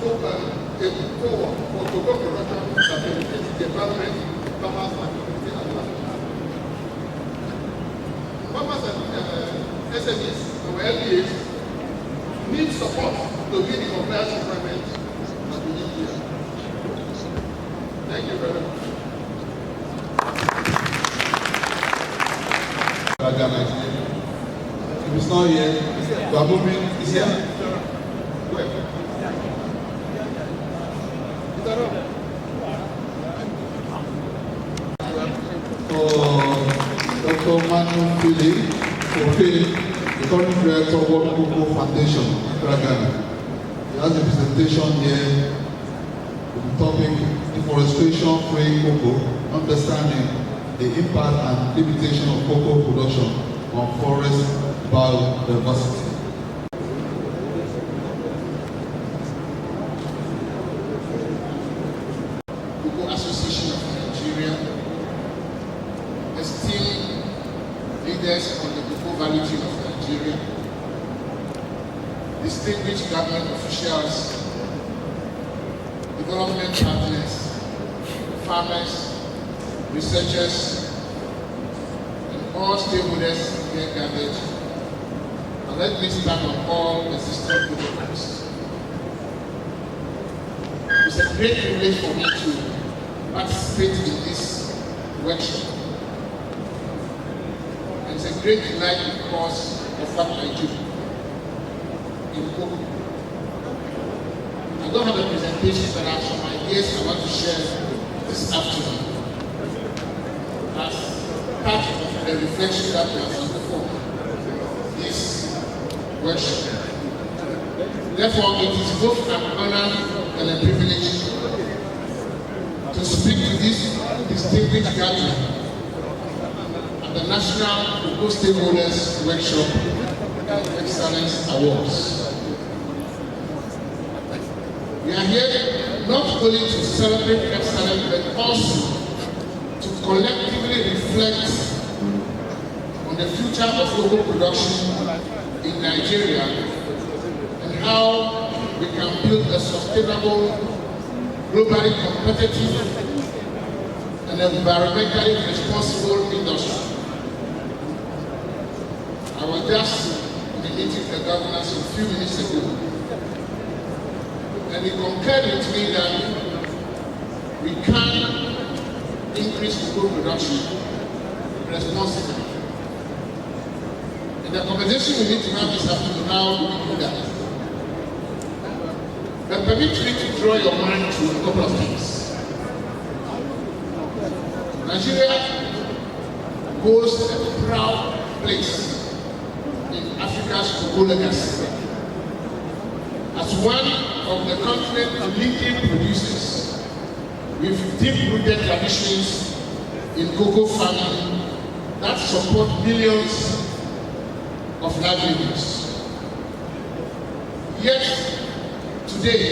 forward for cocoa production that benefits the environment, farmers, and community at large. Farmers and SMEs, our LPAs, need support to be the compliance requirements that we need here. Thank you very much. If it's not here, we are moving. Is here? Where? Dr. Manu Philip, the current director of World Cocoa Foundation, Ghana. He has a presentation here with the topic Deforestation-Free Cocoa, Understanding the Impact and Limitation of Cocoa Production on Forest Biodiversity. Cocoa Association of Nigeria, esteemed leaders on the cocoa value chain of Nigeria, distinguished government officials, development partners, farmers, researchers, and all stakeholders here gathered. And let me stand on all existing protocols. It's a great privilege for me to participate in this workshop. And it's a great delight because of what I do in cocoa. I don't have a presentation, but I have some ideas I want to share this afternoon as part of the reflection that we have done before this workshop. Therefore, it is both an honor and a privilege to speak to this distinguished gathering at the National Cocoa Stakeholders Workshop and Excellence Awards. We are here not only to celebrate excellence, but also to collectively reflect on the future of cocoa production in Nigeria and how we can build a sustainable, globally competitive, and environmentally responsible industry. I was just in a meeting with the governors a few minutes ago, and he concurred with me that we can increase cocoa production responsibly. And the conversation we need to have this afternoon, how we do that. But permit me to draw your mind to a couple of things. Nigeria holds a proud place in Africa's cocoa legacy. As one of the continent's leading producers, with deep-rooted traditions in cocoa farming that support millions of livelihoods. Yet, today,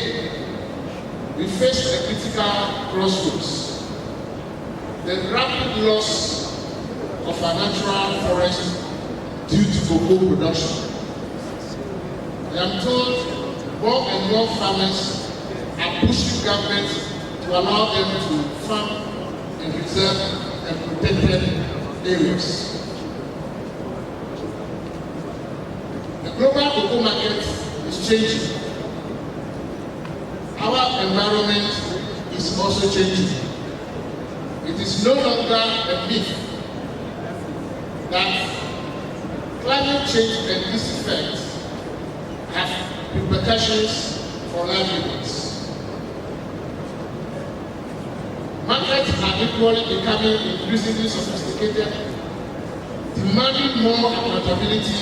we face a critical crossroads. The rapid loss of our natural forest due to cocoa production. I am told more and more farmers are pushing governments to allow them to farm in reserve and protected areas. The global cocoa market is changing. Our environment is also changing. It is no longer a myth that climate change and its effects have repercussions for livelihoods. Markets are equally becoming increasingly sophisticated, demanding more accountability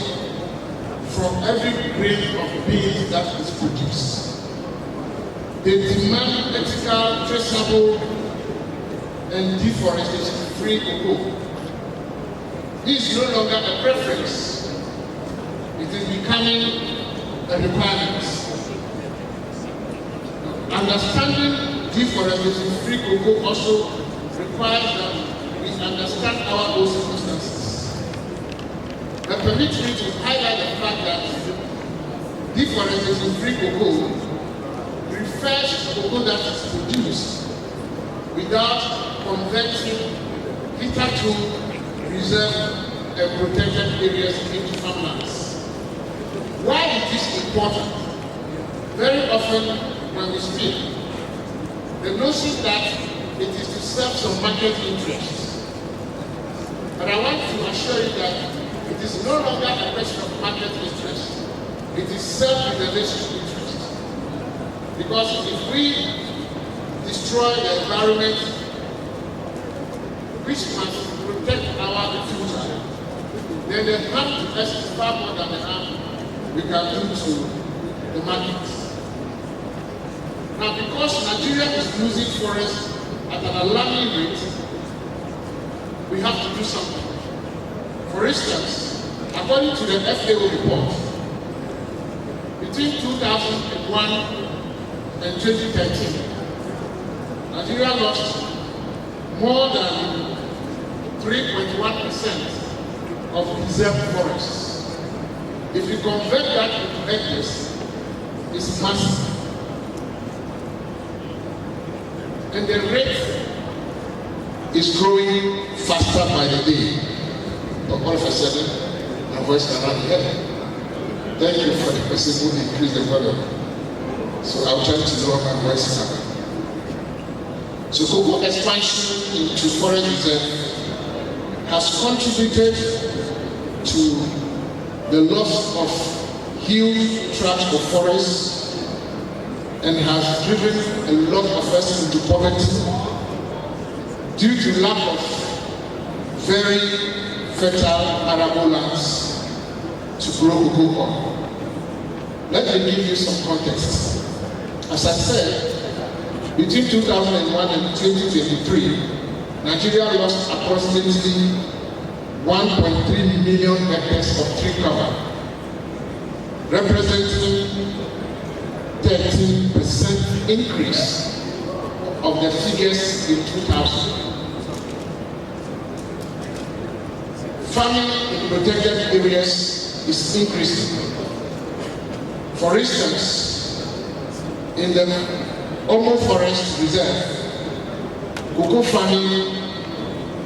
from every grain of beans that is produced. They demand ethical, traceable, and deforestation-free cocoa. This is no longer a preference. It is becoming a requirement. Understanding deforestation-free cocoa also requires that we understand our own circumstances. But permit me to highlight the fact that deforestation-free cocoa refers cocoa that is produced without converting hitherto reserved and protected areas into farmlands. Why it is important? Very often when we speak, the notion that it is to serve some market interests. But I want to assure you that it is no longer a question of market interest. It is self-preservation interest. Because if we destroy the environment, which must protect our future, then the harm to us is far more than the harm we can do to the market. Now, because Nigeria is losing forests at an alarming rate, we have to do something. For instance, according to the FAO report, between 2001 and 2013, Nigeria lost more than 3.1% of reserved forests. If you convert that into hectares, it's massive. And the rate is growing faster by the day. But all of a sudden, my voice cannot be heard. Thank you for the person who increased the volume. So I'll try to lower my voice now. So cocoa expansion into forest reserve has contributed to the loss of huge tracts of forests and has driven a lot of us into poverty due to lack of very fertile arable lands to grow cocoa on. Let me give you some context. As I said, between 2001 and 2023, Nigeria lost approximately 1.3 million hectares of tree cover, representing 13% increase of the figures in 2000. Farming in protected areas is increasing. For instance, in the Omo Forest Reserve, cocoa farming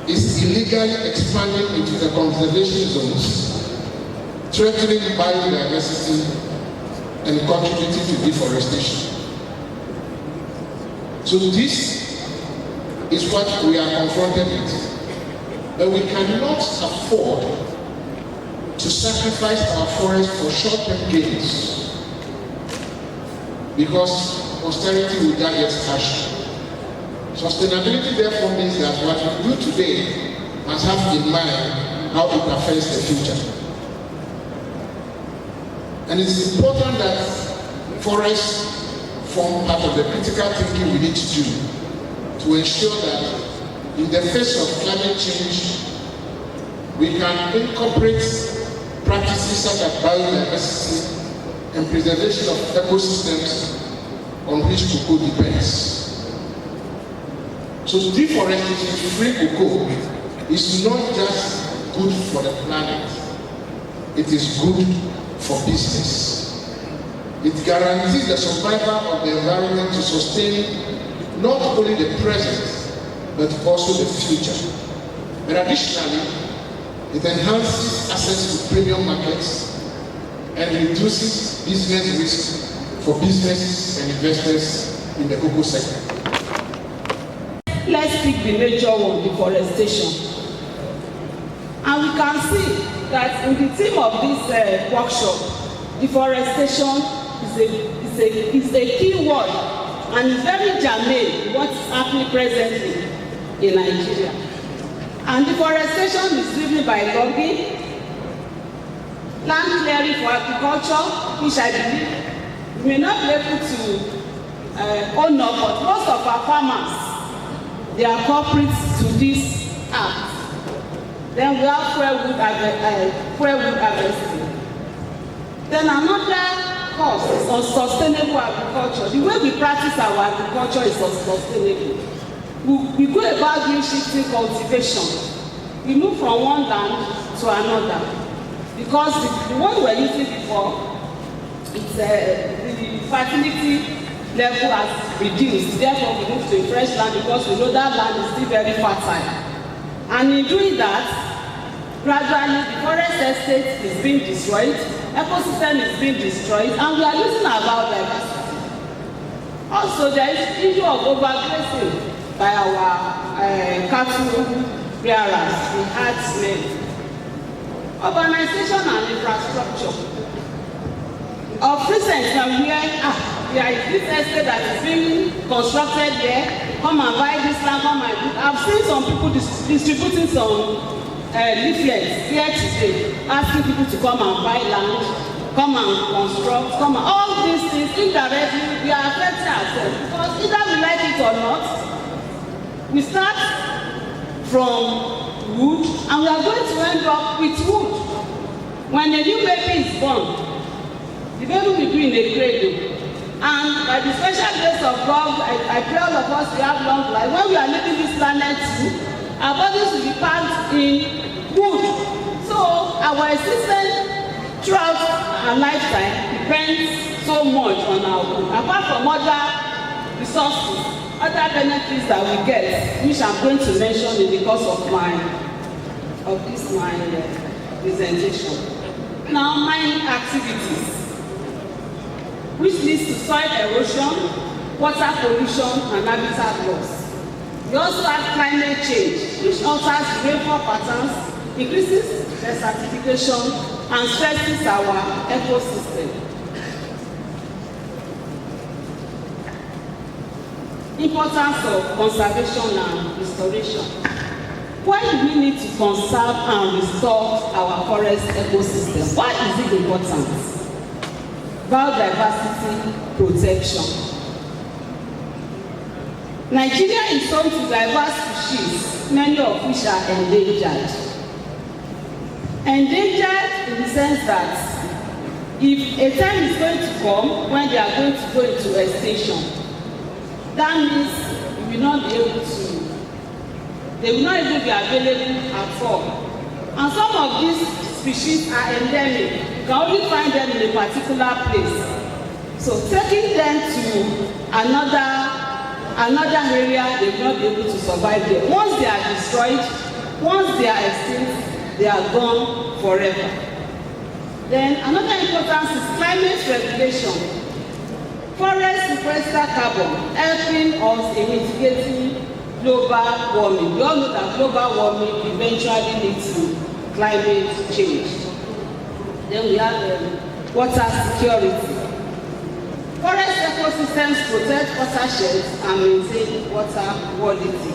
is illegally expanding into the conservation zones, threatening biodiversity and contributing to deforestation. So this is what we are confronted with. But we cannot afford to sacrifice our forests for short-term gains, because austerity will get harsher. Sustainability therefore means that what we do today must have in mind how it affects the future. And it's important that forests form part of the critical thinking we need to do to ensure that in the face of climate change, we can incorporate practices such as biodiversity and preservation of ecosystems on which cocoa depends. So deforestation-free cocoa is not just good for the planet, it is good for business. It guarantees the survival of the environment to sustain not only the present, but also the future. But additionally, it enhances access to premium markets and reduces business risk for businesses and investors in the cocoa sector. Let's pick the major one, deforestation. And we can see that in the theme of this workshop, deforestation is a key word and is very germane what's happening presently in Nigeria. And deforestation is driven by logging, land clearing for agriculture, which I believe we may not be able to own up, but most of our farmers, they are culprits to this act. Then we have firewood harvesting. Then another cause is unsustainable agriculture. The way we practice our agriculture is unsustainable. We go about doing shifting cultivation. We move from one land to another. Because the one we were using before, it's the fertility level has reduced. Therefore, we move to a fresh land because we know that land is still very fertile. And in doing that, gradually the forest estate is being destroyed, ecosystem is being destroyed, and we are losing our biodiversity. Also, there is the issue of overgrazing by our cattle rearers, the herdsmen. Urbanization and infrastructure. Of recent, there is this estate that is being constructed here. Come and buy this land, come and do. I've seen some people distributing some leaflets here today, asking people to come and buy land, come and construct, all these things indirectly we are affecting ourselves because either we like it or not, we start from wood and we are going to end up with wood. When a new baby is born, the baby will be in a cradle. And by the special grace of God, I pray all of us to have long life. When we are leaving this planet too, our bodies will be packed in wood. So our existence throughout our lifetime depends so much on our wood. Apart from other resources, other benefits that we get, which I'm going to mention in the course of my presentation. Now, mining activities, which leads to soil erosion, water pollution, and habitat loss. We also have climate change, which alters rainfall patterns, increases desertification, and stresses our ecosystem. Importance of conservation and restoration. Why do we need to conserve and restore our forest ecosystem? Why is it important? Biodiversity protection. Nigeria is home to diverse species, many of which are endangered. Endangered in the sense that if a time is going to come when they are going to go into extinction, that means we will not be able to, they will not even be available at all. And some of these species are endemic. You can only find them in a particular place. So taking them to another area, they will not be able to survive there. Once they are destroyed, once they are extinct, they are gone forever. Then another importance is climate regulation. Forest sequester carbon, helping us in mitigating global warming. We all know that global warming eventually leads to climate change. Then we have water security. Forest ecosystems protect watersheds and maintain water quality.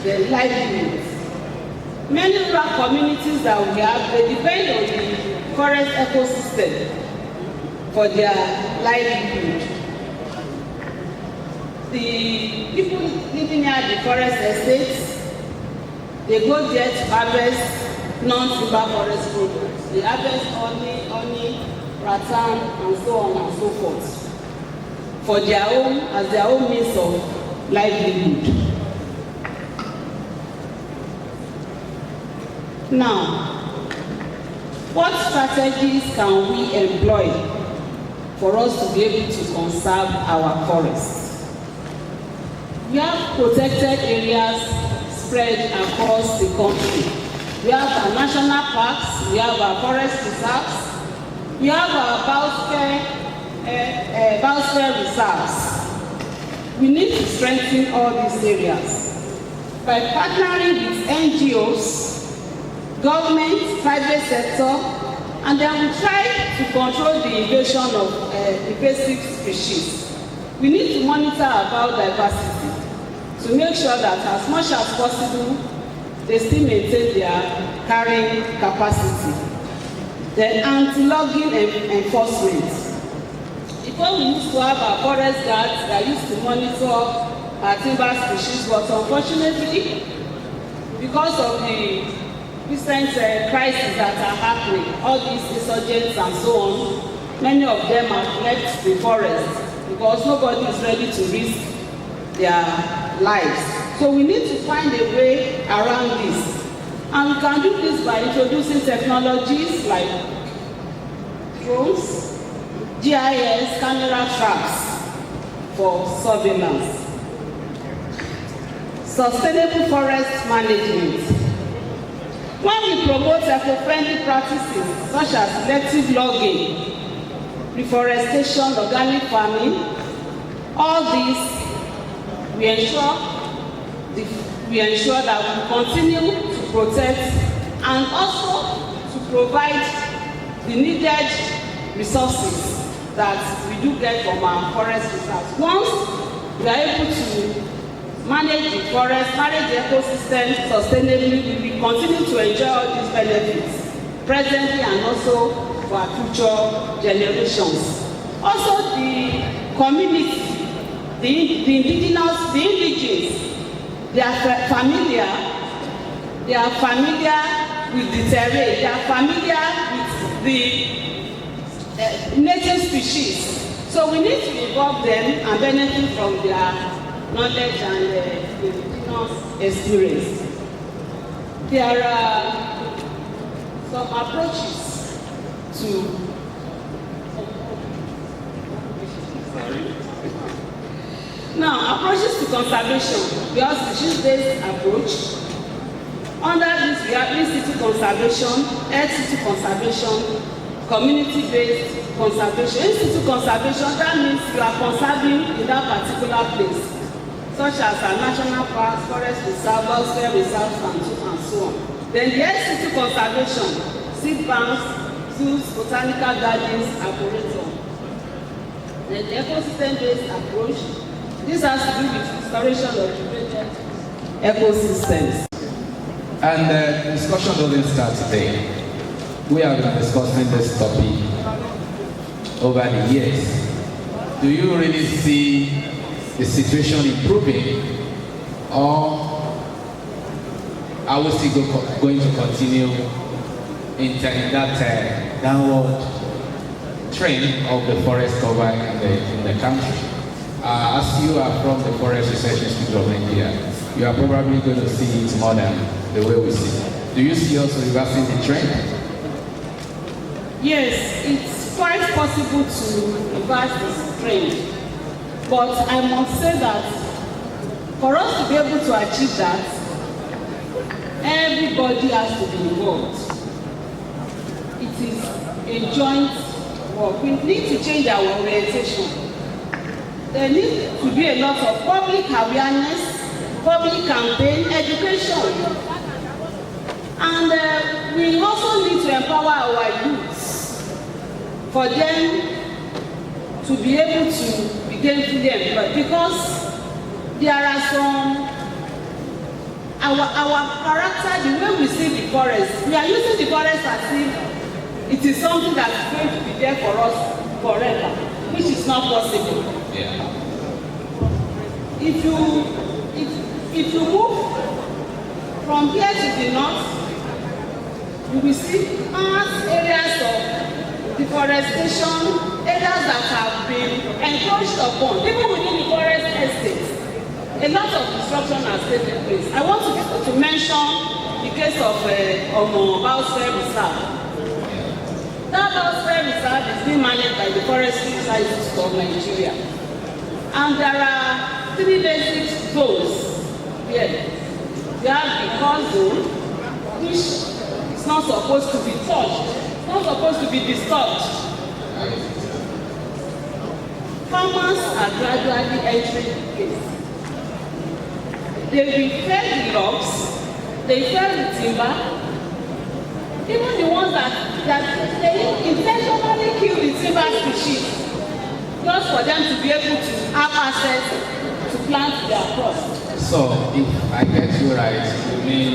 Then livelihoods. Many rural communities that we have, they depend on the forest ecosystem for their livelihood. The people living near the forest estates, they go there to harvest non-timber forest products. They harvest honey, rattan, and so on and so forth for their own, as their own means of livelihood. Now, what strategies can we employ for us to be able to conserve our forests? We have protected areas spread across the country. We have our national parks, we have our forest reserves, we have our biosphere reserves. We need to strengthen all these areas by partnering with NGOs, government, private sector, and then we try to control the invasion of invasive species. We need to monitor our biodiversity to make sure that as much as possible, they still maintain their carrying capacity. Then anti-logging enforcement. Before we used to have our forest guards that used to monitor our timber species, but unfortunately, because of the recent crises that are happening, all these insurgents and so on, many of them have left the forest because nobody is ready to risk their lives. So we need to find a way around this. And we can do this by introducing technologies like drones, GIS, camera traps for surveillance. Sustainable forest management. When we promote eco-friendly practices such as selective logging, reforestation, organic farming, all these we ensure that we continue to protect and also to provide the needed resources that we do get from our forest reserves. Once we are able to manage the forest, manage the ecosystem sustainably, we will continue to enjoy all these benefits presently and also for our future generations. Also, the community, the indigenous, the indigenes, they are familiar with the terrain, they are familiar with the native species. So we need to involve them and benefit from their knowledge and indigenous experience. There are some approaches to now, approaches to conservation. We have species-based approach. Under this, we have in-situ conservation, ex-situ conservation, community-based conservation. In-situ conservation, that means you are conserving in that particular place, such as our national parks, forest reserve, welfare reserves, and so on. Then the ex-situ conservation, seed banks, zoos, botanical gardens, arboretum. Then the ecosystem-based approach. This has to do with restoration of degraded ecosystems. And the discussion doesn't start today. We have been discussing this topic over the years. Do you really see the situation improving, or are we still going to continue in that downward trend of the forest cover in the country? As you are from the Forest Research Institute of Nigeria, you are probably going to see it more than the way we see it. Do you see us reversing the trend? Yes, it's quite possible to reverse this trend. But I must say that for us to be able to achieve that, everybody has to be involved. It is a joint work. We need to change our orientation. There needs to be a lot of public awareness, public campaign, education. And we also need to empower our youths for them to be able to begin fully employed, because there are some, our character, the way we see the forest, we are using the forest as if it is something that is going to be there for us forever, which is not possible. Yeah. If you move from here to the north, you will see vast areas of deforestation, areas that have been encroached upon, even within the forest estates. A lot of destruction has taken place. I want to mention the case of Welfare Reserve. That Welfare Reserve is being managed by the Forestry Institute of Nigeria. And there are 3 basic zones here. We have the core zone, which is not supposed to be touched, not supposed to be disturbed. Farmers are gradually entering the place. They will fell the logs, they fell the timber, even the ones that they intentionally kill the timber species, just for them to be able to have access to plant their crops. So, if I get you right, you mean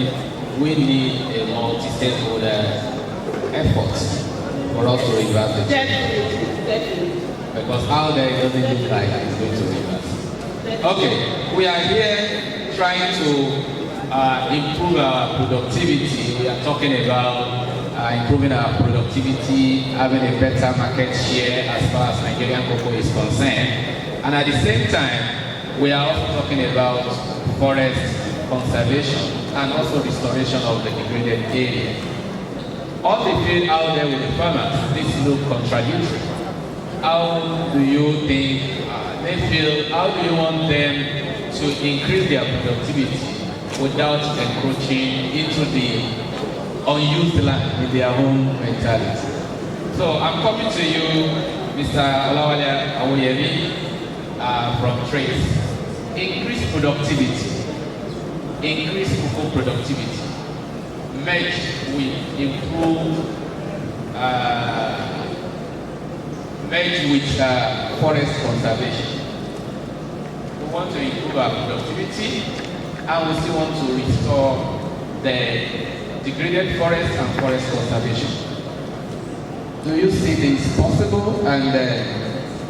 we need a multi-stakeholder effort for us to reverse the change. Definitely. Because out there it doesn't look like it's going to reverse. Okay, we are here trying to improve our productivity. We are talking about improving our productivity, having a better market share as far as Nigerian cocoa is concerned. And at the same time, we are also talking about forest conservation and also restoration of the degraded area. On the field out there with the farmers, this looks contradictory. How do you think they feel, how do you want them to increase their productivity without encroaching into the unused land in their own mentality? So I'm coming to you, Mr. Olawale Awoyemi, from Trace. Increase productivity, increase cocoa productivity, merge with improve, merge with forest conservation. We want to improve our productivity, and we still want to restore the degraded forest and forest conservation. Do you see this possible, and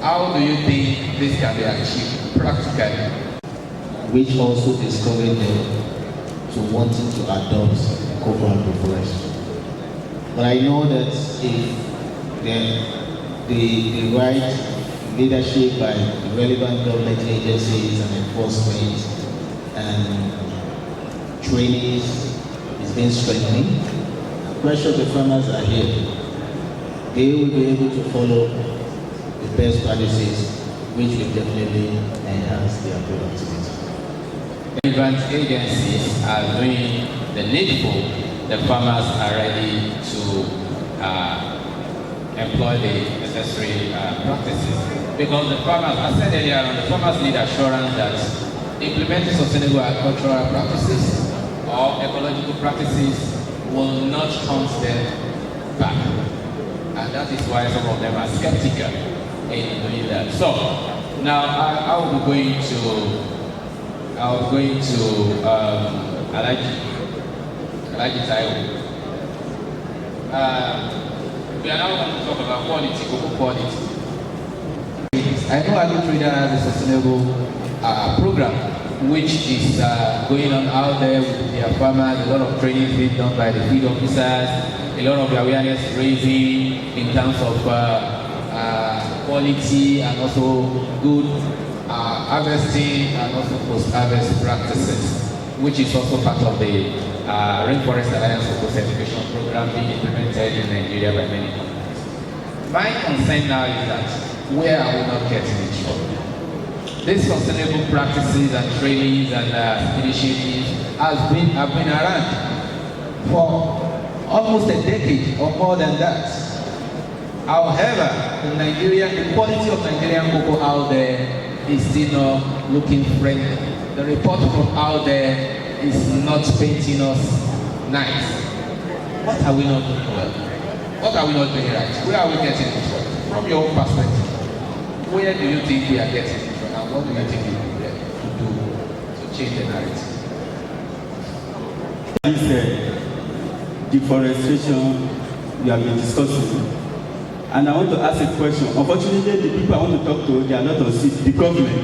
how do you think this can be achieved practically? Which also discouraged them to wanting to adopt cocoa agroforestry. But I know that if the right leadership by the relevant government agencies and enforcement and trainees is being strengthened, I'm quite sure the farmers are here. They will be able to follow the best practices, which will definitely enhance their productivity. Relevant agencies are doing the needful. The farmers are ready to employ the necessary practices. Because the farmers, as I said earlier, the farmers need assurance that implementing sustainable agricultural practices or ecological practices will not hunt them back. And that is why some of them are skeptical in doing that. So now I will be going to Alaji Taiwo. We are now going to talk about quality, cocoa quality. I know AgriTrader has a sustainable program which is going on out there with their farmers. A lot of training being done by the field officers, a lot of awareness raising in terms of quality and also good harvesting and also post-harvest practices, which is also part of the Rainforest Alliance Cocoa Certification Program being implemented in Nigeria by many companies. My concern now is that where are we not getting it wrong? These sustainable practices and trainings and initiatives have been around for almost a decade or more than that. However, in Nigeria, the quality of Nigerian cocoa out there is still not looking friendly. The report from out there is not painting us nice. What are we not doing well? What are we not doing right? Where are we getting it from? From your own perspective, where do you think we are getting it from, and what do you think we need to do to change the narrative? This deforestation we have been discussing. And I want to ask a question. Unfortunately, the people I want to talk to, they are not on seat. The government.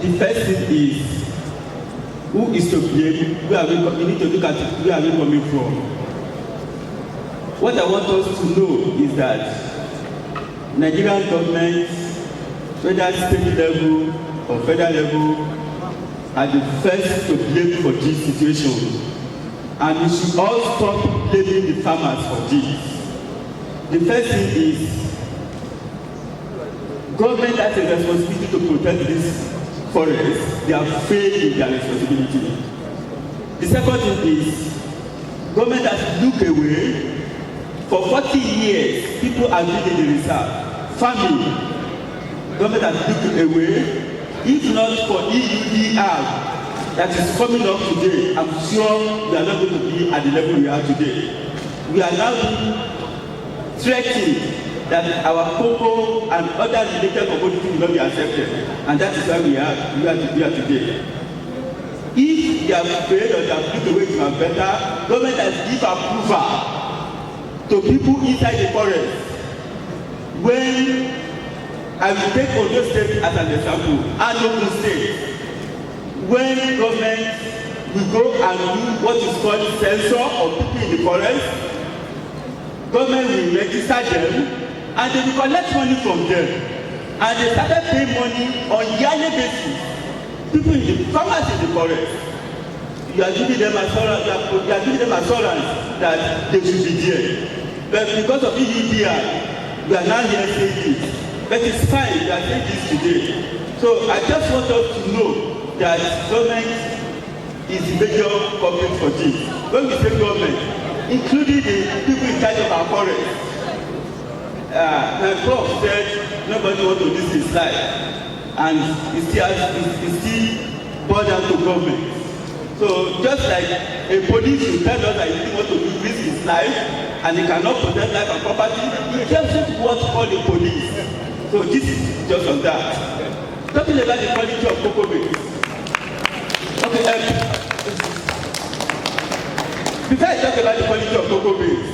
The first thing is, who is to blame? We need to look at where are we coming from. What I want us to know is that Nigerian government, whether state level or federal level, are the first to blame for this situation. And we should all stop blaming the farmers for this. The first thing is, government has a responsibility to protect this forest. They have failed in their responsibility. The second thing is, government has looked away. For 40 years, people have been in the reserve, farming. Government has looked away. If not for EUDR that is coming up today, I'm sure we are not going to be at the level we are today. We are now being threatened that our cocoa and other related commodities will not be accepted, and that is why we are today. If they have failed or they have looked away from better, government has given approval to people inside the forest. When I will take Ondo State as an example, and Ondo State, when government will go and do what is called censor of people in the forest, government will register them and they will collect money from them, and they started paying money on yearly basis. People in the farmers in the forest, you are giving them assurance, that they should be there. But because of EUDR, we are now here saying this. but it's fine, we are saying this today. So I just want us to know that government is the major culprit for this. When we say government, including the people in charge of our forests. My prof said nobody wants to lose his life, and it's still boiled down to government. So just like a police will tell us that he didn't want to risk his life and he cannot protect life and property, he just what call the police. So this is just on that. Talking about the quality of cocoa beans. Okay, before I talk about the quality of cocoa beans,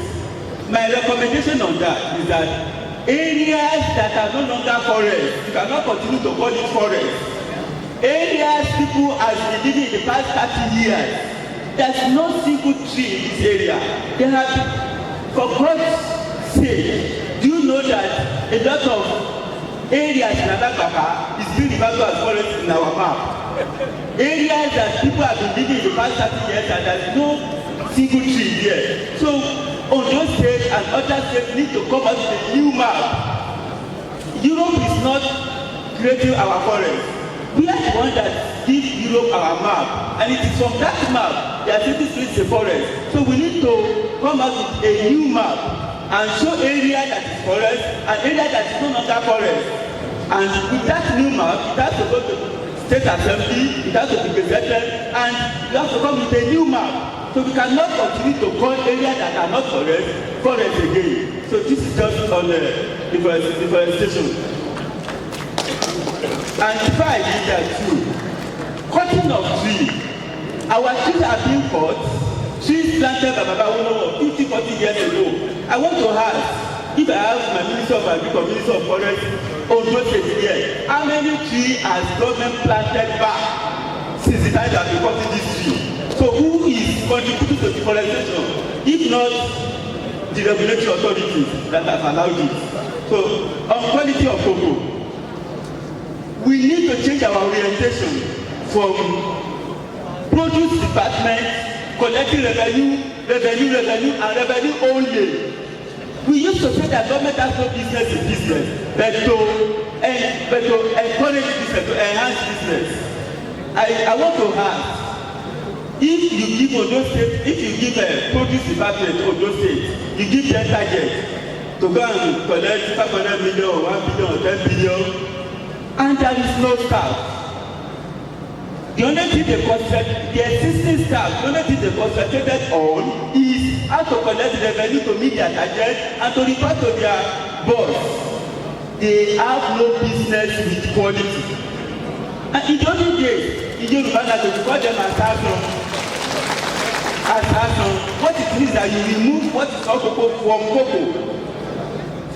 my recommendation on that is that areas that are no longer forest, you cannot continue to call it forest. Areas people have been living in the past 30 years, there's no single tree in this area. They have, for God's sake, do you know that a lot of areas in Adakaka is being referred to as forest in our map? Areas that people have been living in the past 30 years and there's no single tree there. So Ondo State and other states need to come up with a new map. Europe is not creating our forest. We are the one that give Europe our map, and it is from that map that cities create the forest. So we need to come out with a new map and show area that is forest and area that is no longer forest. And with that new map, it has to go to state assembly, it has to be gazetted, and we have to come with a new map. So we cannot continue to call areas that are not forest again. So this is just on deforestation. And if I did that too, cutting of trees. Our trees are being cut, trees planted by Baba Uno 50-40 years ago. I want to ask, if I have my Minister of Agriculture, Minister of Forest, Ondo State here, how many trees has government planted back since the time that we cutting this tree? So who is contributing to deforestation? If not the regulatory authorities that have allowed it. So on quality of cocoa, we need to change our orientation from produce department collecting revenue and revenue only. We used to say that government has no business in business, but to encourage business, to enhance business. I want to ask, if you give Ondo State, if you give a produce department to Ondo State, you give them target to go and collect 500 million or 1 billion or 10 billion, and there is no staff. The only thing they concentrate, the existing staff, the only thing they concentrated on is how to collect the revenue to meet their target and to report to their boss. They have no business with quality. And in the only days, in Yoruba language, we call them assassin. What it means that you remove what is called cocoa from cocoa.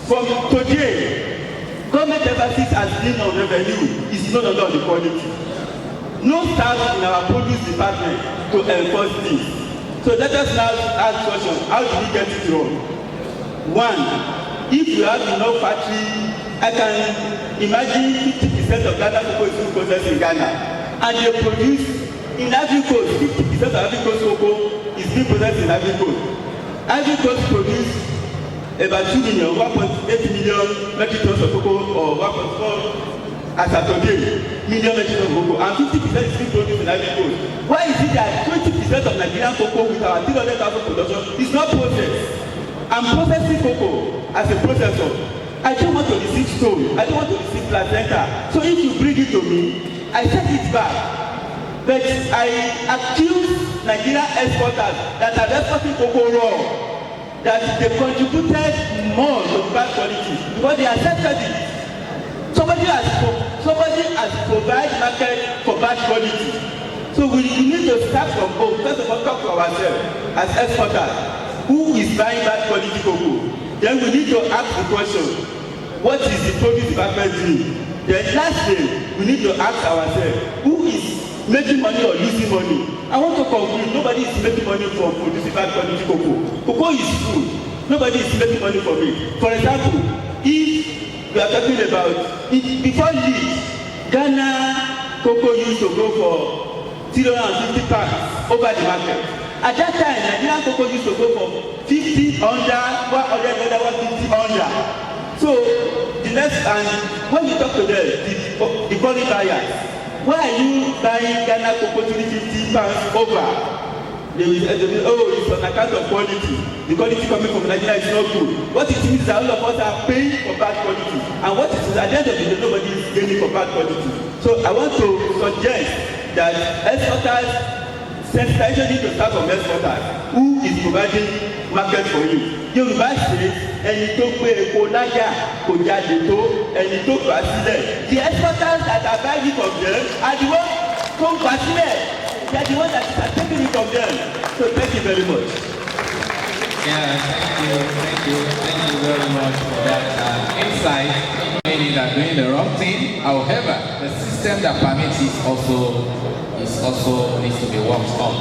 From today, government emphasis has been on revenue, is no longer on the quality. No staff in our produce department to enforce this. So let us now ask question, how do we get it wrong? One, if you have enough factory, I can imagine 50% of Ghana cocoa is being processed in Ghana, and they produce in Ivory Coast, 50% of Ivory Coast cocoa is being processed in Ivory Coast. Ivory Coast produce about 2 million, 1.8 million metric tons of cocoa, or 1.4 as of today, million metric tons of cocoa, and 50% is being produced in Ivory Coast. Why is it that 20% of Nigerian cocoa with our 300,000 production is not processed? I'm processing cocoa as a processor. I don't want to receive stone. I don't want to receive placenta. So if you bring it to me, I set it back. But I accuse Nigerian exporters that are exporting cocoa raw, that they contributed more to bad quality because they accepted it. Somebody has provided market for bad quality. So we need to start from home. First of all, talk to ourselves as exporters. Who is buying bad quality cocoa? Then we need to ask the question, what is the produce department doing? Then lastly, we need to ask ourselves, who is making money or losing money? I want to conclude, nobody is making money from producing bad quality cocoa. Cocoa is food. Nobody is making money from it. For example, if we are talking about, before this, Ghana cocoa used to go for 350 pounds over the market. At that time, Nigerian cocoa used to go for 50 under, 100 under, 150 under. So the next, and when you talk to them, the foreign buyers, why are you buying Ghana cocoa 50 pounds over? They will, oh, it's on account of quality. The quality coming from Nigeria is not good. What it means is that all of us are paying for bad quality. And what it is, at the end of the day, nobody is gaining for bad quality. So I want to suggest that exporters, sensitization need to start from exporters. Who is providing market for you? Yorùbá ṣe ẹni tó gbé epo láyà kò jáde tó ẹni tó gbà sílẹ̀. The exporters that are buying it from them are the ones tó gbà sílẹ̀. They are the ones that are taking it from them. So thank you very much. Yeah, thank you very much for that insight. Meaning that doing the wrong thing. However, the system that permits it also needs to be worked on.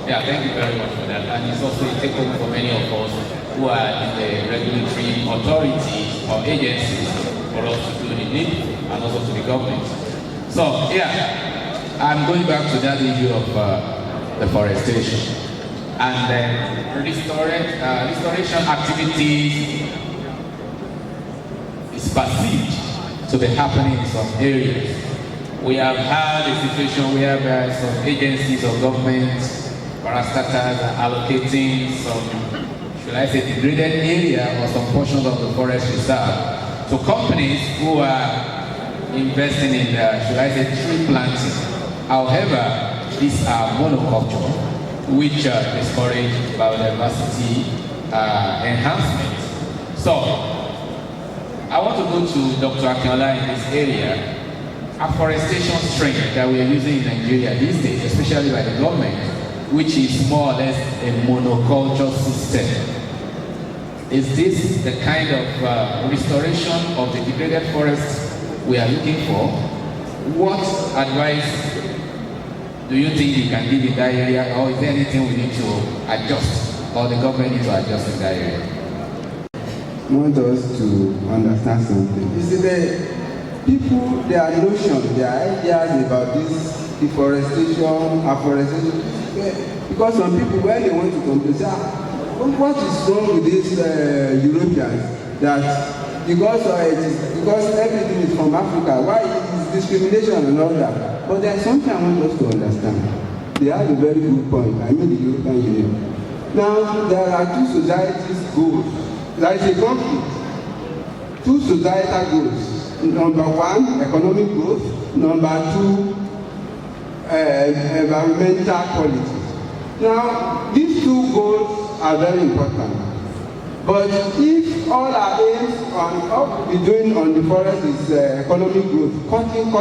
Yeah, thank you very much for that. And it's also a takeover for many of us who are in the regulatory authorities or agencies for us to do the need and also to the government. So, yeah, I'm going back to that issue of deforestation. And restoration activities is perceived to be happening in some areas. We have had a situation where some agencies or governments, parastatals are allocating some, should I say, degraded area or some portions of the forest reserve to companies who are investing in, should I say, tree planting. However, these are monoculture, which discourage biodiversity enhancement. So, I want to go to Dr. Akinola in this area. Afforestation strain that we are using in Nigeria these days, especially by the government, which is more or less a monoculture system. Is this the kind of restoration of the degraded forests we are looking for? What advice do you think you can give in that area, or is there anything we need to adjust, or the government needs to adjust in that area? I want us to understand something. You see, the people, their notion, their ideas about this deforestation, afforestation, because some people, when they want to complain, say, what is wrong with these Europeans? That because everything is from Africa, why is discrimination and all that? But there's something I want us to understand. They have a very good point. I mean the European Union. Now, there are two societies goals. There is a conflict. Two societal goals. Number one, economic growth. Number two, environmental quality. Now, these two goals are very important. But if all our aims on what we're doing on the forest is economic growth, cutting,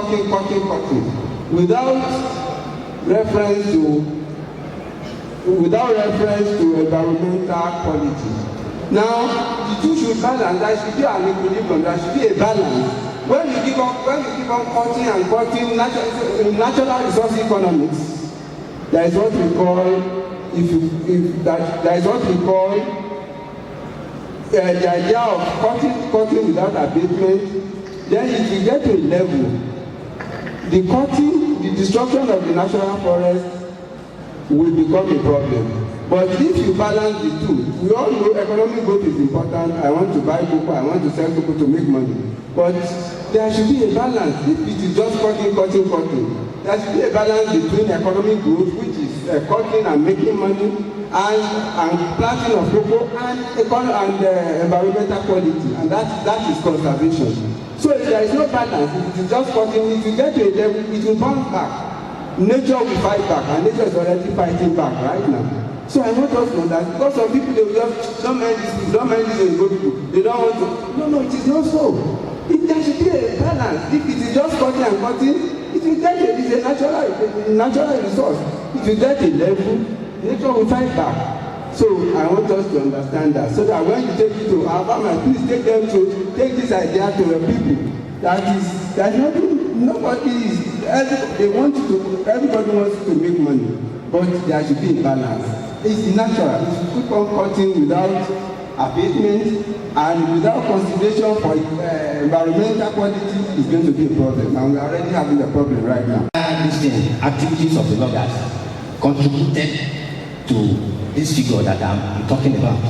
without reference to environmental quality. Now, the two should balance. There should be an equilibrium. There should be a balance. When you keep on cutting and cutting natural resource economics, there is what we call the idea of cutting without abatement. Then if you get to a level, the destruction of the national forest will become a problem. But if you balance the two, we all know economic growth is important. I want to buy cocoa, I want to sell cocoa to make money. But there should be a balance. If it is just cutting, there should be a balance between economic growth, which is cutting and making money, and planting of cocoa, and environmental quality, and that is conservation. So if there is no balance, if it is just cutting, if you get to a level, it will bounce back. Nature will fight back, and nature is already fighting back right now. So I want us to know that because some people they will just don't mind this, they don't want to. No, it is not so. There should be a balance. If it is just cutting, it will get a natural resource. It will get a level, nature will fight back. So I want us to understand that, so that when you take it to our farmers, please take this idea to the people. That nobody is. Everybody wants to make money, but there should be a balance. It's natural. If you keep on cutting without abatement and without consideration for environmental quality, it's going to be a problem. And we are already having a problem right now. These activities of the loggers contributed to this figure that I'm talking about.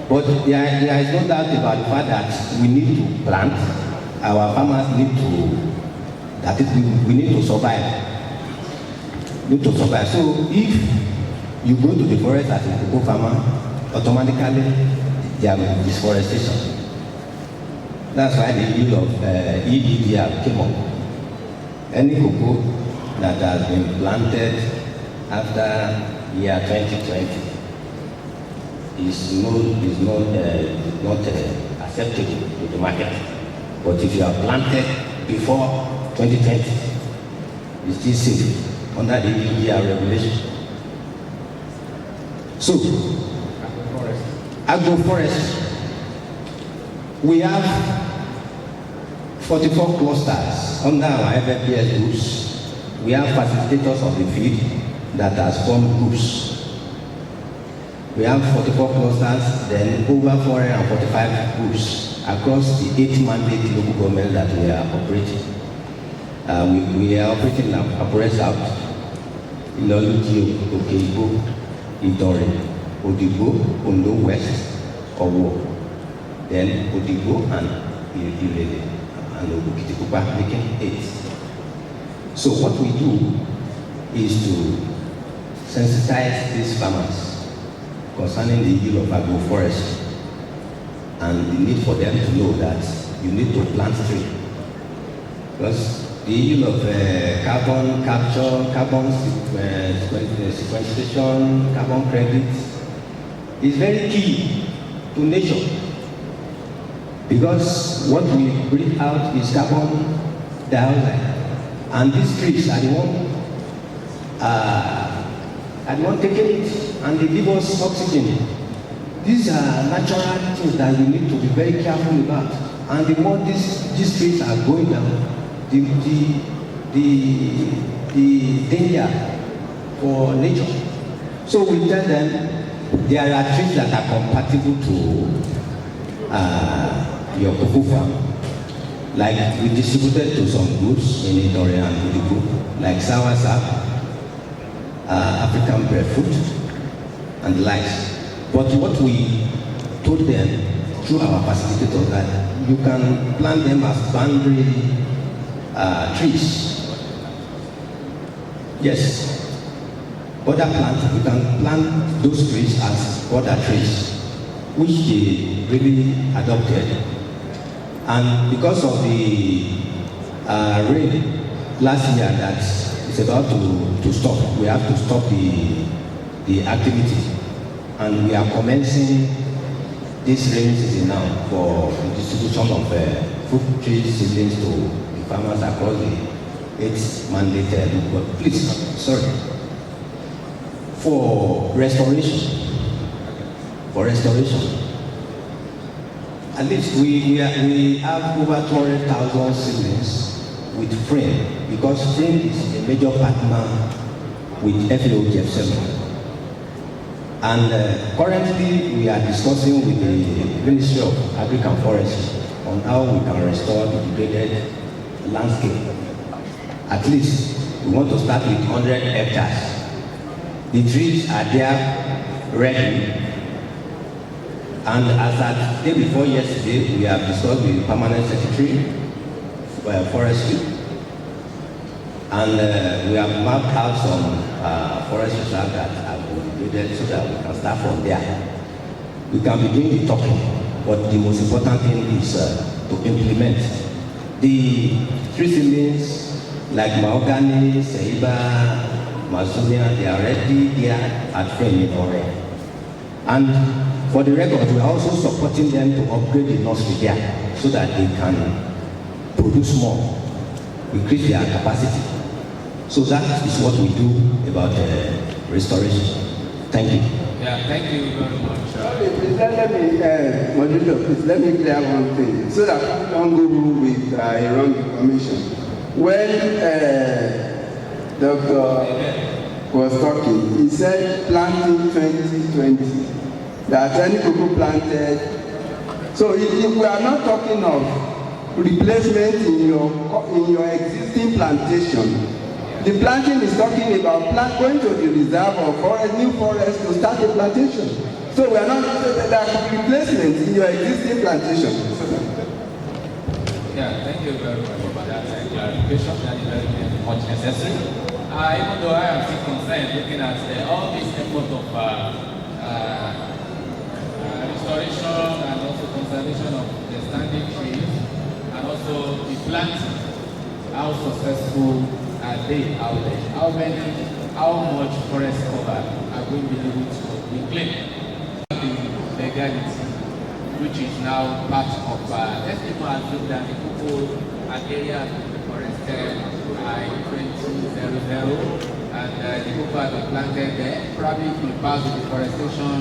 But there is no doubt about the fact that we need to plant. Our farmers need to, that is, we need to survive. So if you go to the forest as a cocoa farmer, automatically there will be deforestation. That's why the use of EEDR came up. Any cocoa that has been planted after year 2020 is not acceptable to the market. But if you are planted before 2020, it's still safe under the EEDR regulation. So, agroforestry. We have 44 clusters under our FFPS groups. We have facilitators of the field that has formed groups. We have 44 clusters, then over 445 groups across the 8 mandate local governments that we are operating. We are operating now, Apure South, Iloluji, Okeibo, Idore, Odigbo, Ondo West, Owo, then Odigbo and Irele, and Ogukitikupa, making 8. So what we do is to sensitize these farmers concerning the use of agroforestry and the need for them to know that you need to plant tree. Because the use of carbon capture, carbon sequestration, carbon credits is very key to nature. Because what we breathe out is carbon dioxide. And these trees are the one taking it, and they give us oxygen. These are natural things that we need to be very careful about. And the more these trees are going down, the danger for nature. So we tell them there are trees that are compatible to your cocoa farm. Like we distributed to some groups in Idore and Udibu, like soursop, African breadfruit, and the likes. But what we told them through our facilitators that you can plant them as boundary trees. Yes. Other plants, you can plant those trees as other trees, which they really adopted. And because of the rain last year that is about to stop, we have to stop the activity. And we are commencing this rainy season now for the distribution of fruit tree seedlings to the farmers across the 8 mandated. But please, sorry. For restoration, at least we have over 200,000 seedlings with frame, because frame is a major partner with FAO-GF7. And currently we are discussing with the Ministry of Agriculture and Forestry on how we can restore the degraded landscape. At least we want to start with 100 hectares. The trees are there ready. And as at day before yesterday, we have discussed with the Permanent Secretary for Forestry. And we have mapped out some forest reserves that have been degraded so that we can start from there. We can be doing the talking, but the most important thing is to implement. The tree seedlings like mahogany, ceiba, Mazunia, they are already there at frame in already. And for the record, we are also supporting them to upgrade the nursery there so that they can produce more, increase their capacity. So that is what we do about restoration. Thank you. Yeah, thank you very much. Let me clear one thing so that we don't go with a wrong information. When Dr. was talking, he said planting 2020, that any cocoa planted. So if we are not talking of replacement in your existing plantation, the planting is talking about going to the reserve or forest, new forest to start a plantation. So we are not, there are replacements in your existing plantation. Yeah, thank you very much for that clarification. That is very much necessary. Even though I am still concerned looking at all this effort of restoration and also conservation of the standing trees and also the planting, how successful are they out there? How much forest cover are we able to reclaim? The legality, which is now part of, let's even assume that the people and area forested by 2000 and the people have been planted there, probably will pass the deforestation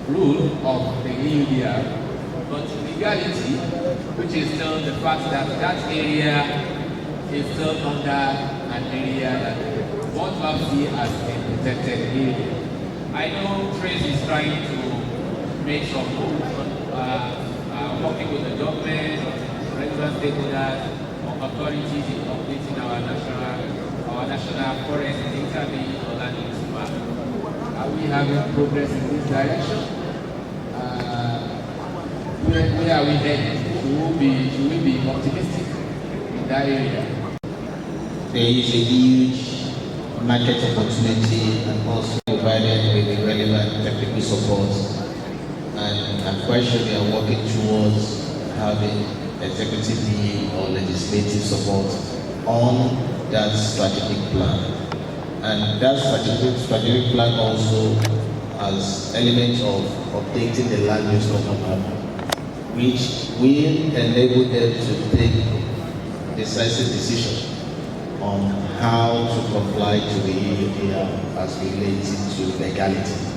rule of the EUDR, but legality, which is still the fact that that area is still under an area that what we see as a protected area. I know Trace is trying to make some moves, working with the government, relevant stakeholders, authorities in updating our national forest intervention or land use map. Are we having progress in this direction? Where are we headed? Should we be optimistic in that area? There is a huge market opportunity and also provided with the relevant technical support. And I'm quite sure they are working towards having executive or legislative support on that strategic plan. And that strategic plan also has elements of updating the land use map, which will enable them to take decisive decisions on how to comply to the EUDR as related to legality.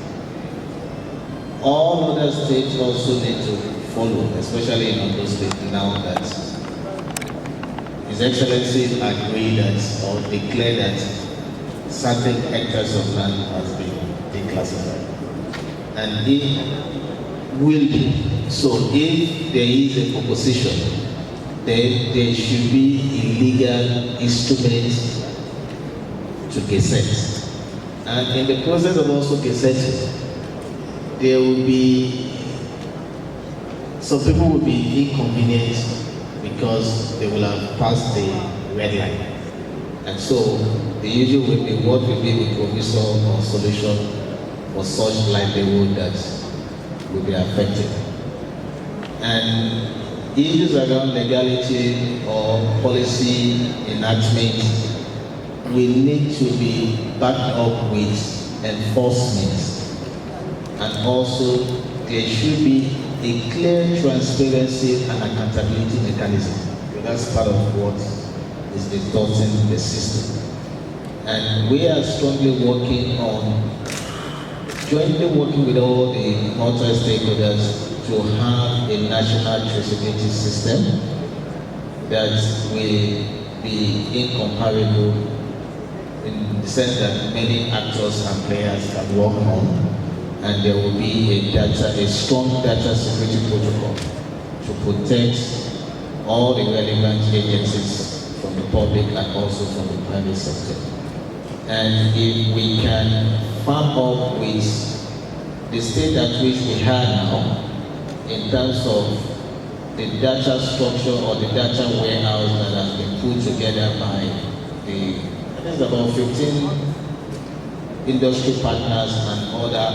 All other states also need to follow, especially in Ondo State, now that His Excellency agreed that or declared that certain hectares of land has been declassified. And it will be. So if there is a proposition, then there should be a legal instrument to gazette. And in the process of also gazetting, there will be, some people will be inconvenienced because they will have passed the red line. And so the issue will be what will be the provision or solution for such livelihood that will be affected. And issues around legality or policy enactment will need to be backed up with enforcement. And also there should be a clear transparency and accountability mechanism. That's part of what is distorting the system. And we are strongly working on, jointly working with all the multi-stakeholders to have a national traceability system that will be incomparable in the sense that many actors and players can work on, and there will be a strong data security protocol to protect all the relevant agencies from the public and also from the private sector. And if we can farm up with the state at which we are now, in terms of the data structure or the data warehouse that has been put together by there's about 15 industry partners and other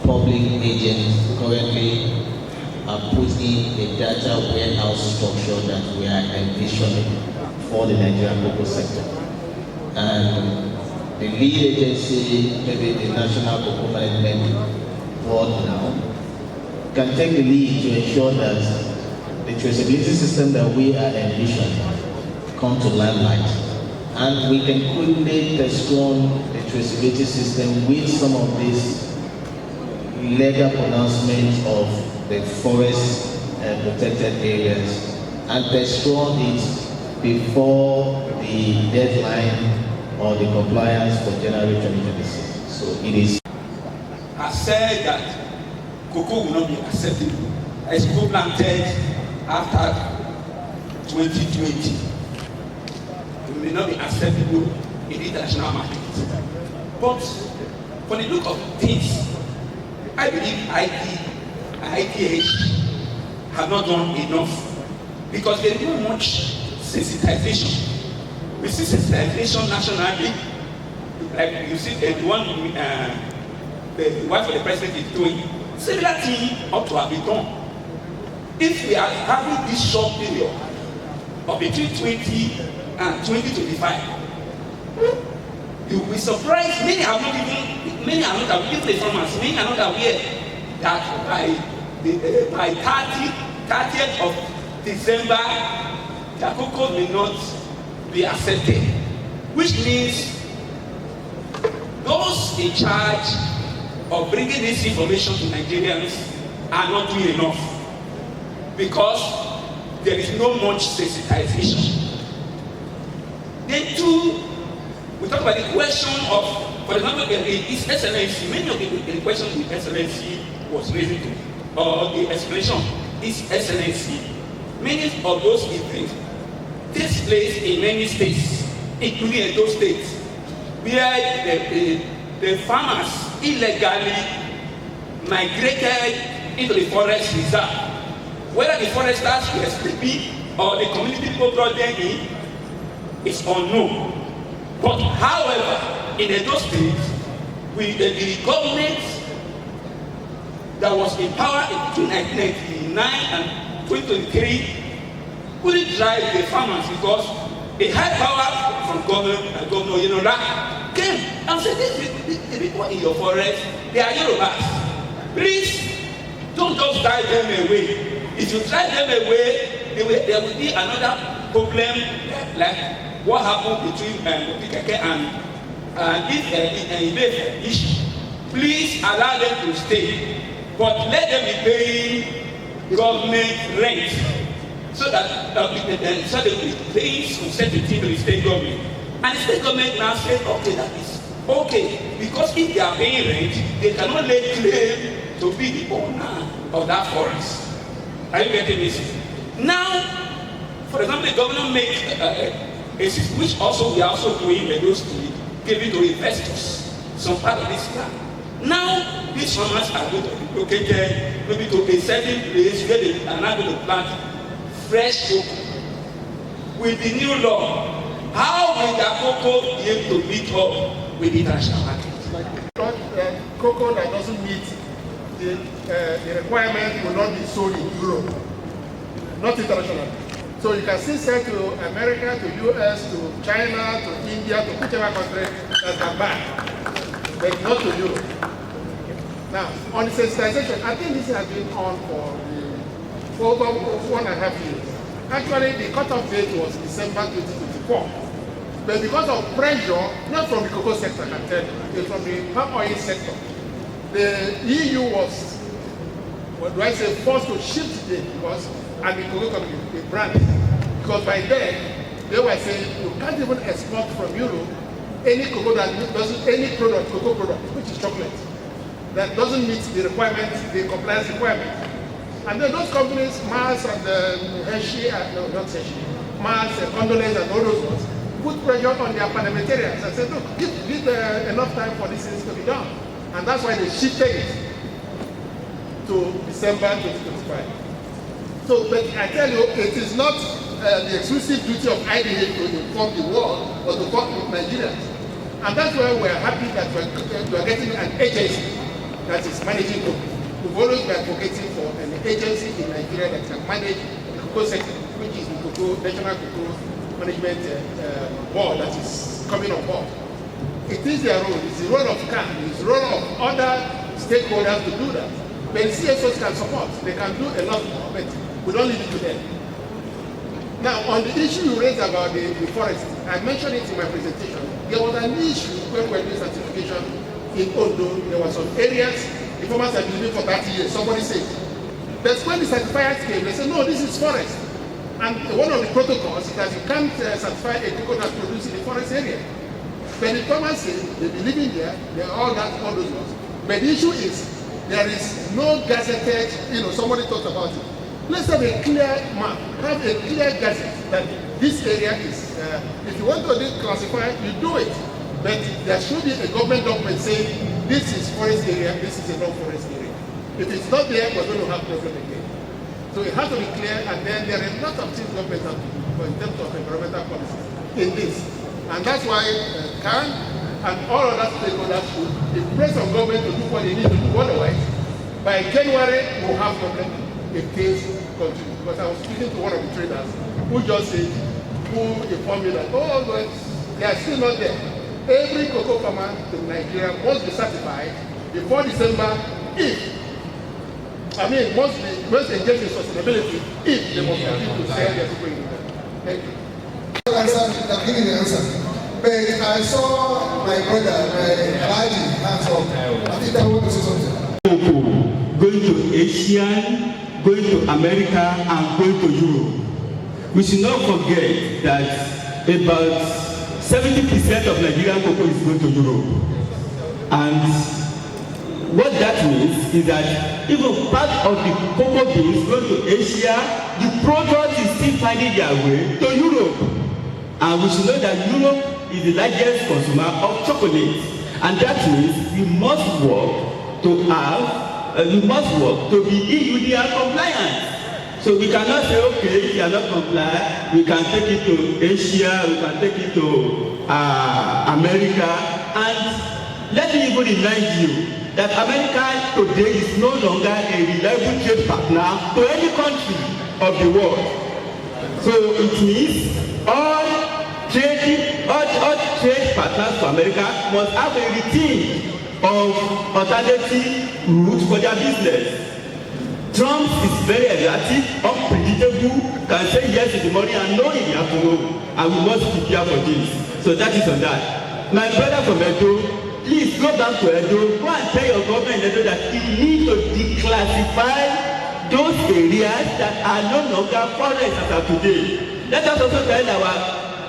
public agents currently are putting a data warehouse structure that we are envisioning for the Nigerian cocoa sector. And the lead agency, maybe the National Cocoa Management Board now, can take the lead to ensure that the traceability system that we are envisioning come to limelight. And we can quickly test run the traceability system with some of these legal pronouncements of the forest protected areas and test run it before the deadline or the compliance for January 2026. So it is. I said that cocoa will not be acceptable as cocoa planted after 2020. It may not be acceptable in the international market. But for the look of things, I believe IDH have not done enough because there is not much sensitization. We see sensitization nationally, like you see the one the wife of the president is doing. Similar thing ought to have been done. If we are having this short period of between 20 and 2025, you will be surprised. Many are not aware, the farmers, many are not aware that by 30th of December, the cocoa may not be accepted, which means those in charge of bringing this information to Nigerians are not doing enough because there is no much sensitization. Then two, we talk about the question of, for example, His Excellency, many of the questions His Excellency was raising to, or the explanation His Excellency, many of those events takes place in many states, including those states, where the farmers illegally migrated into the forest reserve. Whether the foresters were sleeping or the community people brought them in is unknown. But however, in those states, with the government that was in power between 1999 and 2023 couldn't drive the farmers because a high power from Governor Yenola came and said, the people in your forest, they are Yorubas. Please don't just drive them away. If you drive them away, there will be another problem like what happened between Pikeke and this issue. Please allow them to stay, but let them be paying government rent so that they will be paying some certain thing to the state government. And the state government now said, okay, that is okay, because if they are paying rent, they cannot lay claim to be the owner of that forest. Are you getting this? Now, for example, the governor makes a system which also we are also doing in those to give it to investors, some part of this land. Now, these farmers are going to be located maybe to a certain place where they are not going to plant fresh cocoa. With the new law, how will the cocoa be able to meet up with the international market? Cocoa that doesn't meet the requirement will not be sold in Europe, not internationally. So you can still sell to America, to US, to China, to India, to whichever country that can buy, but not to Europe. Now, on the sensitization, I think this has been on for over 1.5 years. Actually, the cutoff date was December 2024. But because of pressure, not from the cocoa sector, I can tell you, from the palm oil sector, the EU was, what do I say, forced to shift the date because, and the cocoa company, the brand, because by then, they were saying you can't even export from Europe any cocoa that doesn't, any product, cocoa product, which is chocolate, that doesn't meet the requirements, the compliance requirements. And then those companies, Mars and Hershey, no, not Hershey, Mars, Condolence, and all those ones, put pressure on their parliamentarians and said, look, give enough time for these things to be done. And that's why they shifted it to December 2025. So, but I tell you, it is not the exclusive duty of IDH to inform the world or to talk with Nigerians. And that's why we're happy that we're getting an agency that is managing cocoa. We've always been advocating for an agency in Nigeria that can manage the cocoa sector, which is the National Cocoa Management Board that is coming on board. It is their role. It's the role of CAN. It's the role of other stakeholders to do that. But CSOs can support. They can do a lot more, but we don't leave it to them. Now, on the issue you raised about the forest, I mentioned it in my presentation. There was an issue when we were doing certification in Ondo. There were some areas the farmers have been living for 30 years. Somebody said. But when the certifiers came, they said, no, this is forest. And one of the protocols is that you can't certify a coconut produced in the forest area. But the farmers say they be living there, they all got all those ones. But the issue is, there is no gazetted, somebody talked about it. Let's have a clear map, have a clear gazette that this area is, if you want to declassify, you do it. But there should be a government document saying, this is forest area, this is a non-forest area. If it's not there, we're going to have problem again. So it has to be clear, and then there are a lot of things government have to do in terms of environmental policy in this. And that's why CAN and all other stakeholders should impress on government to do what they need to do. Otherwise, by January, we'll have problem if things continue. Because I was speaking to one of the traders who just said, who informed me that, oh, but they are still not there. Every cocoa farmer in Nigeria must be certified before December must engage in sustainability if they must continue to sell their cocoa in Nigeria. Thank you. I'm giving the answer. But I saw my brother, Alaji, hands up. I think I want to say something. Going to Asia, going to America, and going to Europe. We should not forget that about 70% of Nigerian cocoa is going to Europe. And what that means is that even part of the cocoa beans going to Asia, the product is still finding their way to Europe. And we should know that Europe is the largest consumer of chocolate. And that means we must work to be EUDR compliant. So we cannot say, okay, if you are not compliant, we can take it to Asia, we can take it to America. And let me even remind you that America today is no longer a reliable trade partner to any country of the world. So it means all trade partners to America must have a routine of alternative routes for their business. Trump is very erratic, unpredictable, can say yes in the morning and no in the afternoon, and we must prepare for this. So that is on that. My brother from Edo, please go back to Edo, go and tell your government in Edo that you need to declassify those areas that are no longer forest as of today. Let us also tell our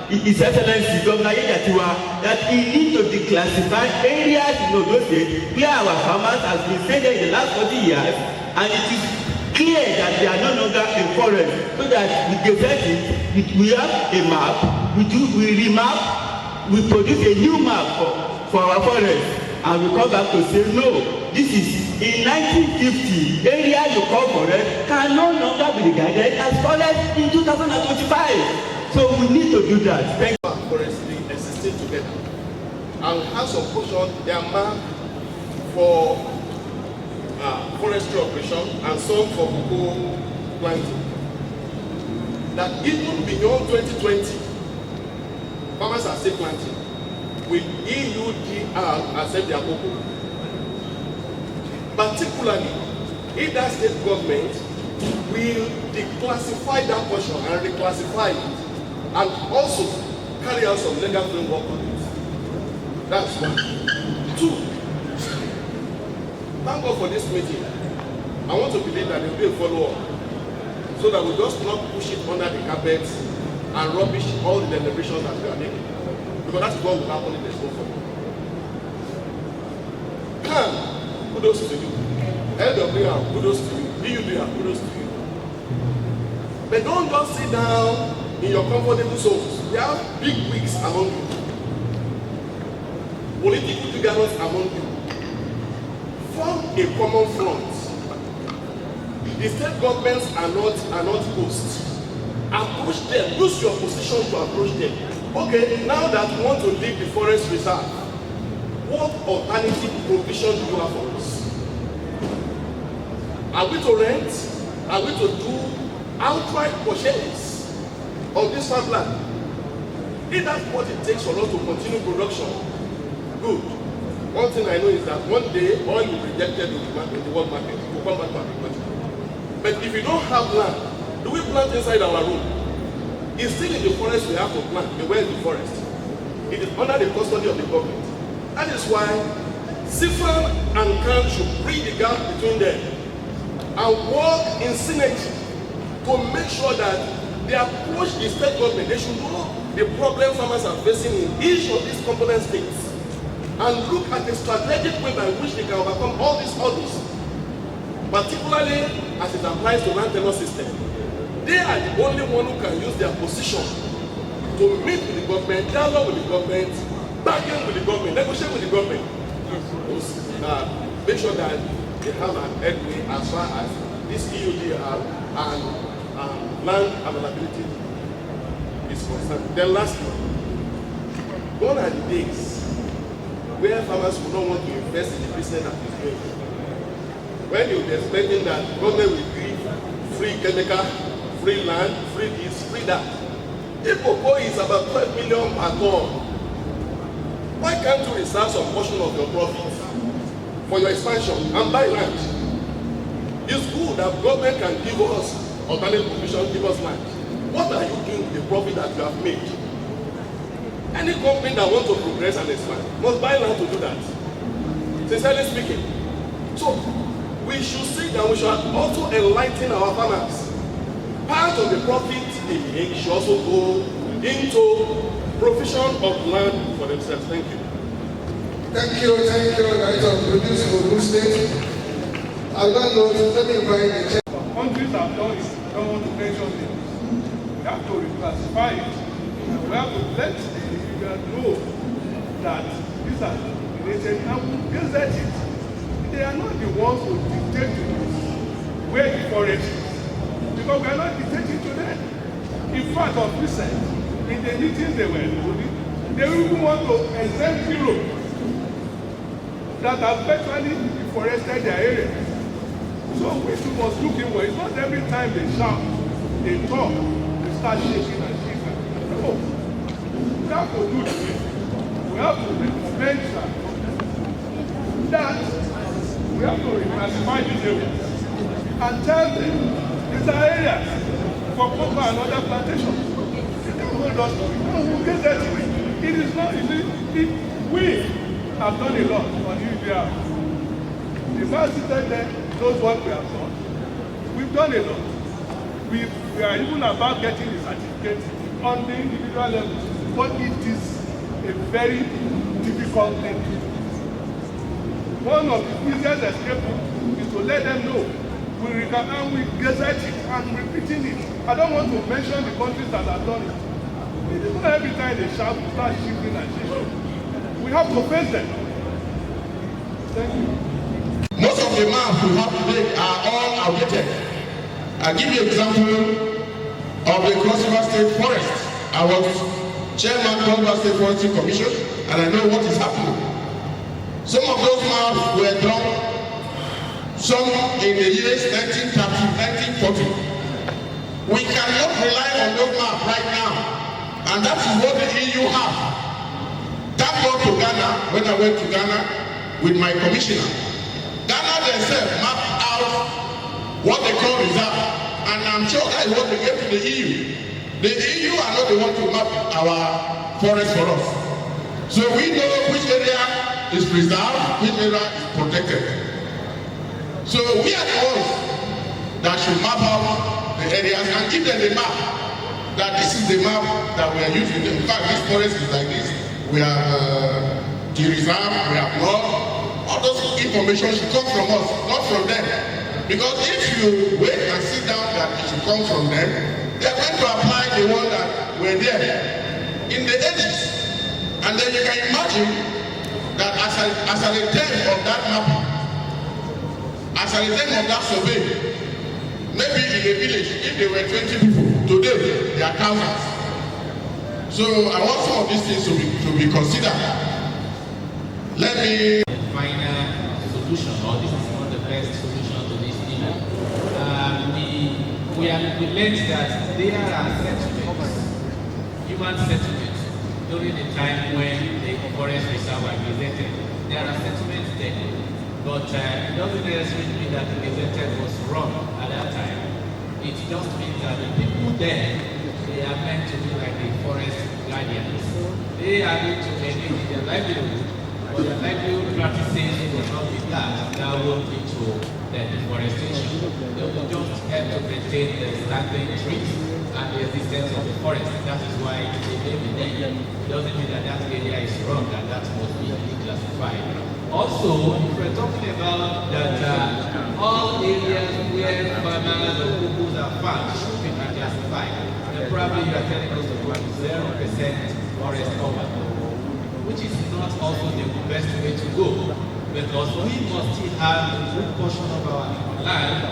His Excellency Governor Yedatiwa that he needs to declassify areas in Ondo State where our farmers has been staying there in the last 40 years, and it is clear that they are no longer in forest, so that we gazette it, we have a map, we remap, we produce a new map for our forest, and we come back to say no, this is in 1950 area you call forest can no longer be regarded as forest in 2025. So we need to do that. Thank you. Forestry existing together, and we have some portion they are marked for forestry operation and some for cocoa planting. That even beyond 2020, farmers are still planting. Will EUDR accept their cocoa? Particularly, if that state government will declassify that portion and reclassify it, and also carry out some legal framework on it. That's one. Two, thank God for this meeting. I want to believe that there will be a follow-up, so that we just not push it under the carpet and rubbish all the deliberations that we are making. Because that's what will happen in the school for. Kudos to you. LWR, kudos to you. EUDR, kudos to you. But don't just sit down in your comfortable zones. There are big wigs among you, political figures among you. Form a common front. The state governments are not hosts. Approach them. Use your position to approach them. Okay, now that we want to leave the forest reserve, what alternative provision do you have for us? Are we to rent? Are we to do outright purchase of this farmland? If that's what it takes for us to continue production, good. One thing I know is that one day oil will be rejected in the world market. It will come back to agriculture. But if you don't have land, do we plant inside our room? It's still in the forest we have to plant. Where is the forest? It is under the custody of the government. That is why CIFAN and CAN should bridge the gap between them and work in synergy to make sure that they approach the state government. They should know the problem farmers are facing in each of these component states and look at the strategic way by which they can overcome all these hurdles, particularly as it applies to land tenure system. They are the only one who can use their position to meet with the government, dialogue with the government, bargain with the government, negotiate with the government, make sure that they have an headway as far as this EUDR and land availability is concerned. Then lastly, gone are the days where farmers will not want to invest in the business that is doing. When you're expecting that government will give free chemical, free land, free this, free that. If cocoa is about 12 million per ton, why can't you reserve some portion of your profits for your expansion and buy land? It's good that government can give us alternate provision, give us land. What are you doing with the profit that you have made? Any company that wants to progress and expand must buy land to do that. Sincerely speaking. So, we should see that we should also enlighten our farmers. Part of the profit they make should also go into provision of land for themselves. Thank you. Thank you, Director of Producing Ogun State. I don't know, let me invite the chair. Countries have done it, don't want to mention names. We have to reclassify it. We have to let the individual know that these are related and we gazette it. They are not the ones who dictate to us where the forest is. Because we are not dictating to them. In fact, of recent, in the meetings they were holding, they even want to exempt Europe that have virtually deforested their area. So we too must look inward. It's not every time they shout, they talk, they start shaking and shaking. No. We have to do this. We have to recommend that we have to reclassify these areas and tell them these are areas for cocoa and other plantations. They don't hold us to it. No, we'll get that to it. It is not easy. We have done a lot on UBR. The man seated there knows what we have done. We've done a lot. We are even about getting the certificate on the individual level, but it is a very difficult thing to do. One of the easiest escape is to let them know we gazette it and repeating it. I don't want to mention the countries that have done it. It is not every time they shout, we start shifting and shifting. We have to face them. Thank you. Most of the maps we have today are all outdated. I'll give you an example of the Cross River State Forest. I was chairman of the Cross River State Forestry Commission and I know what is happening. Some of those maps were drawn, some in the years 1930, 1940. We cannot rely on those maps right now, and that is what the EU have. Thank God to Ghana, when I went to Ghana with my commissioner. Ghana themselves mapped out what they call reserve, and I'm sure that is what they gave to the EU. The EU are not the one to map our forest for us. So we know which area is preserved, which area is protected. So we are the ones that should map out the areas and give them the map that this is the map that we are using. In fact, this forest is like this. We have the reserve, we have not. All those information should come from us, not from them. Because if you wait and sit down that it should come from them, they are going to apply the one that were there in the ages. And then you can imagine that as a result of that mapping, as a result of that survey, maybe in a village, if there were 20 people, today there are thousands. So I want some of these things to be considered. Let me final solution, or this is not the best solution to this issue. We learned that there are settlements, human settlements, during the time when the forest reserve was gazetted. There are settlements there, but it doesn't necessarily mean that the gazetted was wrong at that time. It just means that the people there, they are meant to be like the forest guardians. They are going to engage in their livelihood, but their livelihood practices will not be that will lead to the deforestation. They will just help to maintain the standing trees and the existence of the forest. That is why they may be there. It doesn't mean that that area is wrong and that must be declassified. Also, if we're talking about that all areas where farmers or cocoas are found should be declassified, then probably you are telling us to go to 0% forest cover, which is not also the best way to go. because we must still have a good portion of our land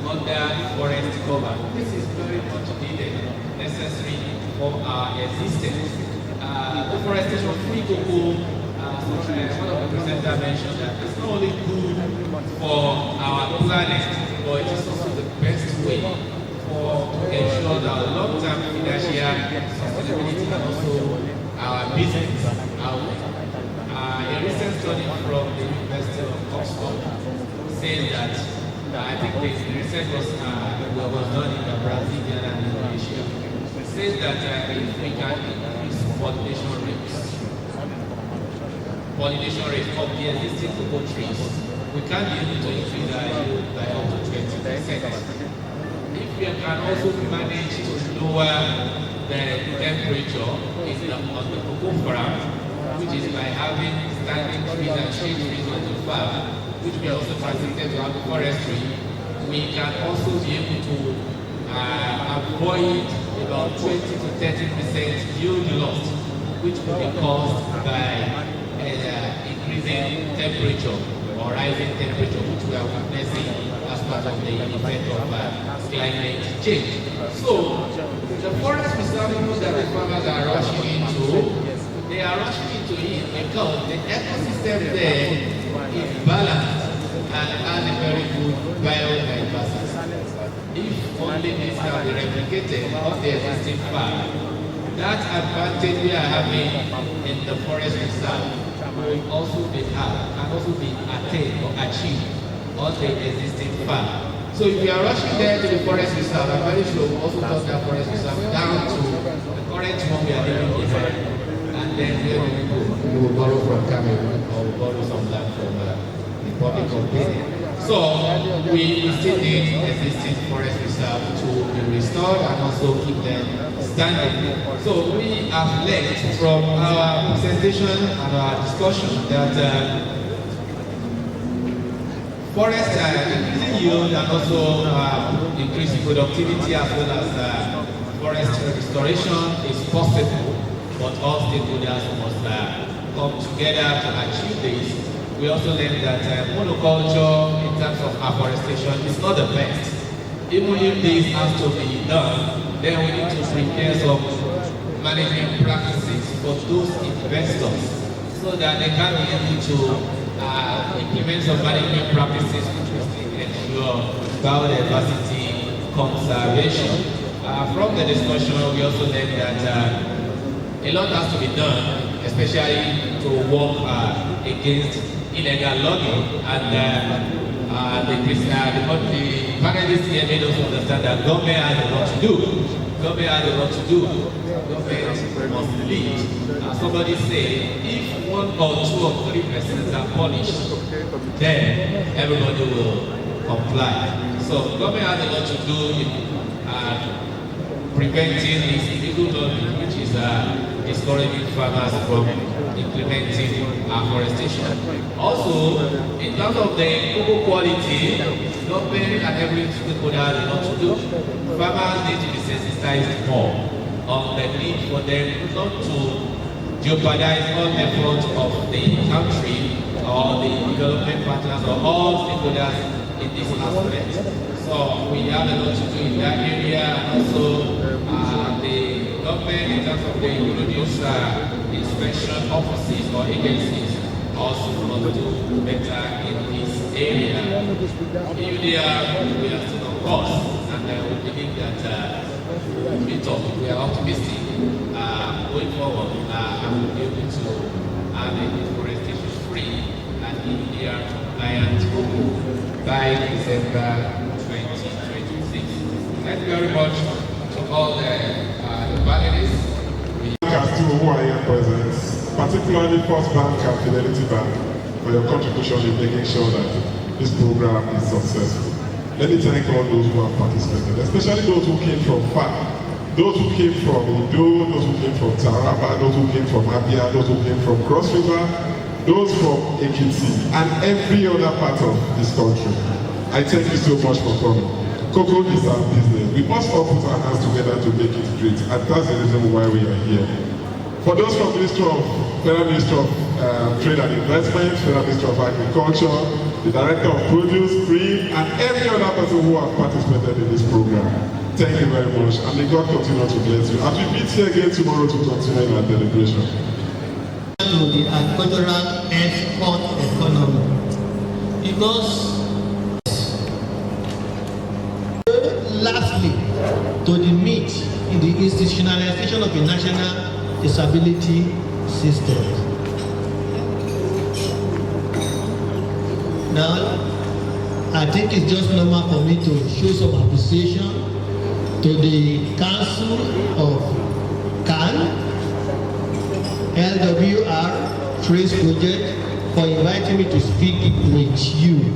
under forest cover. This is very much needed, necessary for our existence. Deforestation-free cocoa, one of the presenters mentioned that it's not only good for our planet, but it is also the best way to ensure that long-term financial sustainability and also our business outlook. A recent study from the University of Oxford says that I think the research was done in Brazil and Indonesia. Says that if we can increase pollination rates of the existing cocoa trees, we can be able to increase our yield by up to 20%. If we can also manage to lower the temperature on the cocoa farm, which is by having standing trees and shade trees on the farm, which we also translated to agroforestry, we can also be able to avoid about 20 to 30% yield loss, which will be caused by increasing temperature or rising temperature, which we are witnessing as part of the effect of climate change. So, the forest reserves that the farmers are rushing into, they are rushing into it because the ecosystem there is balanced and has a very good biodiversity. If only this can be replicated on the existing farm, that advantage we are having in the forest reserve will also be attained or achieved on the existing farm. So if we are rushing there to the forest reserve, I'm very sure we'll also turn that forest reserve down to the current one we are living behind. And then where we will borrow from Cameroon or we'll borrow some land from the Republic of Benin. So we still need existing forest reserve to be restored and also keep them standing. So we have learned from our presentation and our discussion that forest increasing yield and also increasing productivity as well as forest restoration is possible, but all stakeholders must come together to achieve this. We also learned that monoculture in terms of afforestation is not the best. Even if this has to be done, then we need to prepare some management practices for those investors so that they can be able to implement some management practices which will still ensure biodiversity conservation. From the discussion, we also learned that a lot has to be done, especially to work against illegal logging, and the panelists here made us understand that government has a lot to do. Government must lead. Somebody said, if 1 or 2 or 3 persons are punished, then everybody will comply. So government has a lot to do in preventing this illegal logging, which is discouraging farmers from implementing afforestation. Also, in terms of the cocoa quality, government and every stakeholder has a lot to do. Farmers need to be sensitized more on the need for them not to jeopardize all efforts of the country or the development partners or all stakeholders in this aspect. So we have a lot to do in that area, and also the government in terms of the introduce inspection offices or agencies also must do better in this area. We are still on course, and we believe that we are optimistic going forward and we'll be able to have a deforestation free and EUDR compliant by December 2026. Thank you very much to all the panelists. Who are here present, particularly First Bank and Fidelity Bank, for your contribution in making sure that this program is successful. Let me thank all those who have participated, especially those who came from far, those who came from Ido, those who came from Taraba, those who came from Abia, those who came from Cross River, those from Ekiti, and every other part of this country. I thank you so much for coming. Cocoa is our business. We must all put our hands together to make it great, and that's the reason why we are here. For those from Federal Ministry of Trade and Investment, Federal Ministry of Agriculture, the Director of Produce, Green, and every other person who have participated in this program. Thank you very much, and may God continue to bless you. As we meet here again tomorrow to continue our deliberation. To the agricultural export economy, because lastly, to the meat in the institutionalization of a national disability system. Now, I think it's just normal for me to show some appreciation to the Council of CAN, LWR, Trace Project, for inviting me to speak with you.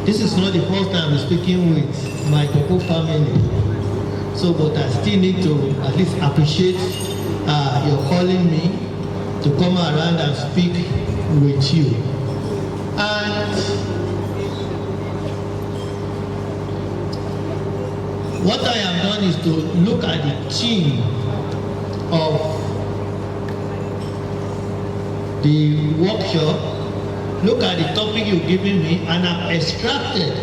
This is not the first time I'm speaking with my Cocoa family. So, but I still need to at least appreciate your calling me to come around and speak with you. And what I have done is to look at the theme of the workshop, look at the topic you've given me, and I've extracted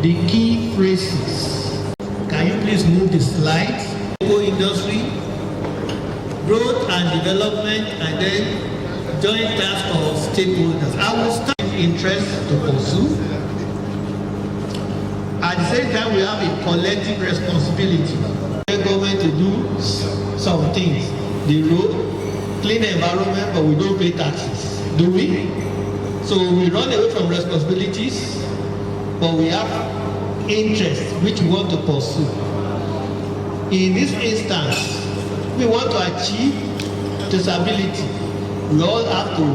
the key phrases. Can you please move the slide? Industry, growth and development, and then joint task of stakeholders. I will start with interest to pursue. At the same time, we have a collective responsibility. The government to do some things. The road, clean environment, but we don't pay taxes. Do we? So we run away from responsibilities, but we have interests which we want to pursue. In this instance, we want to achieve disability. We all have to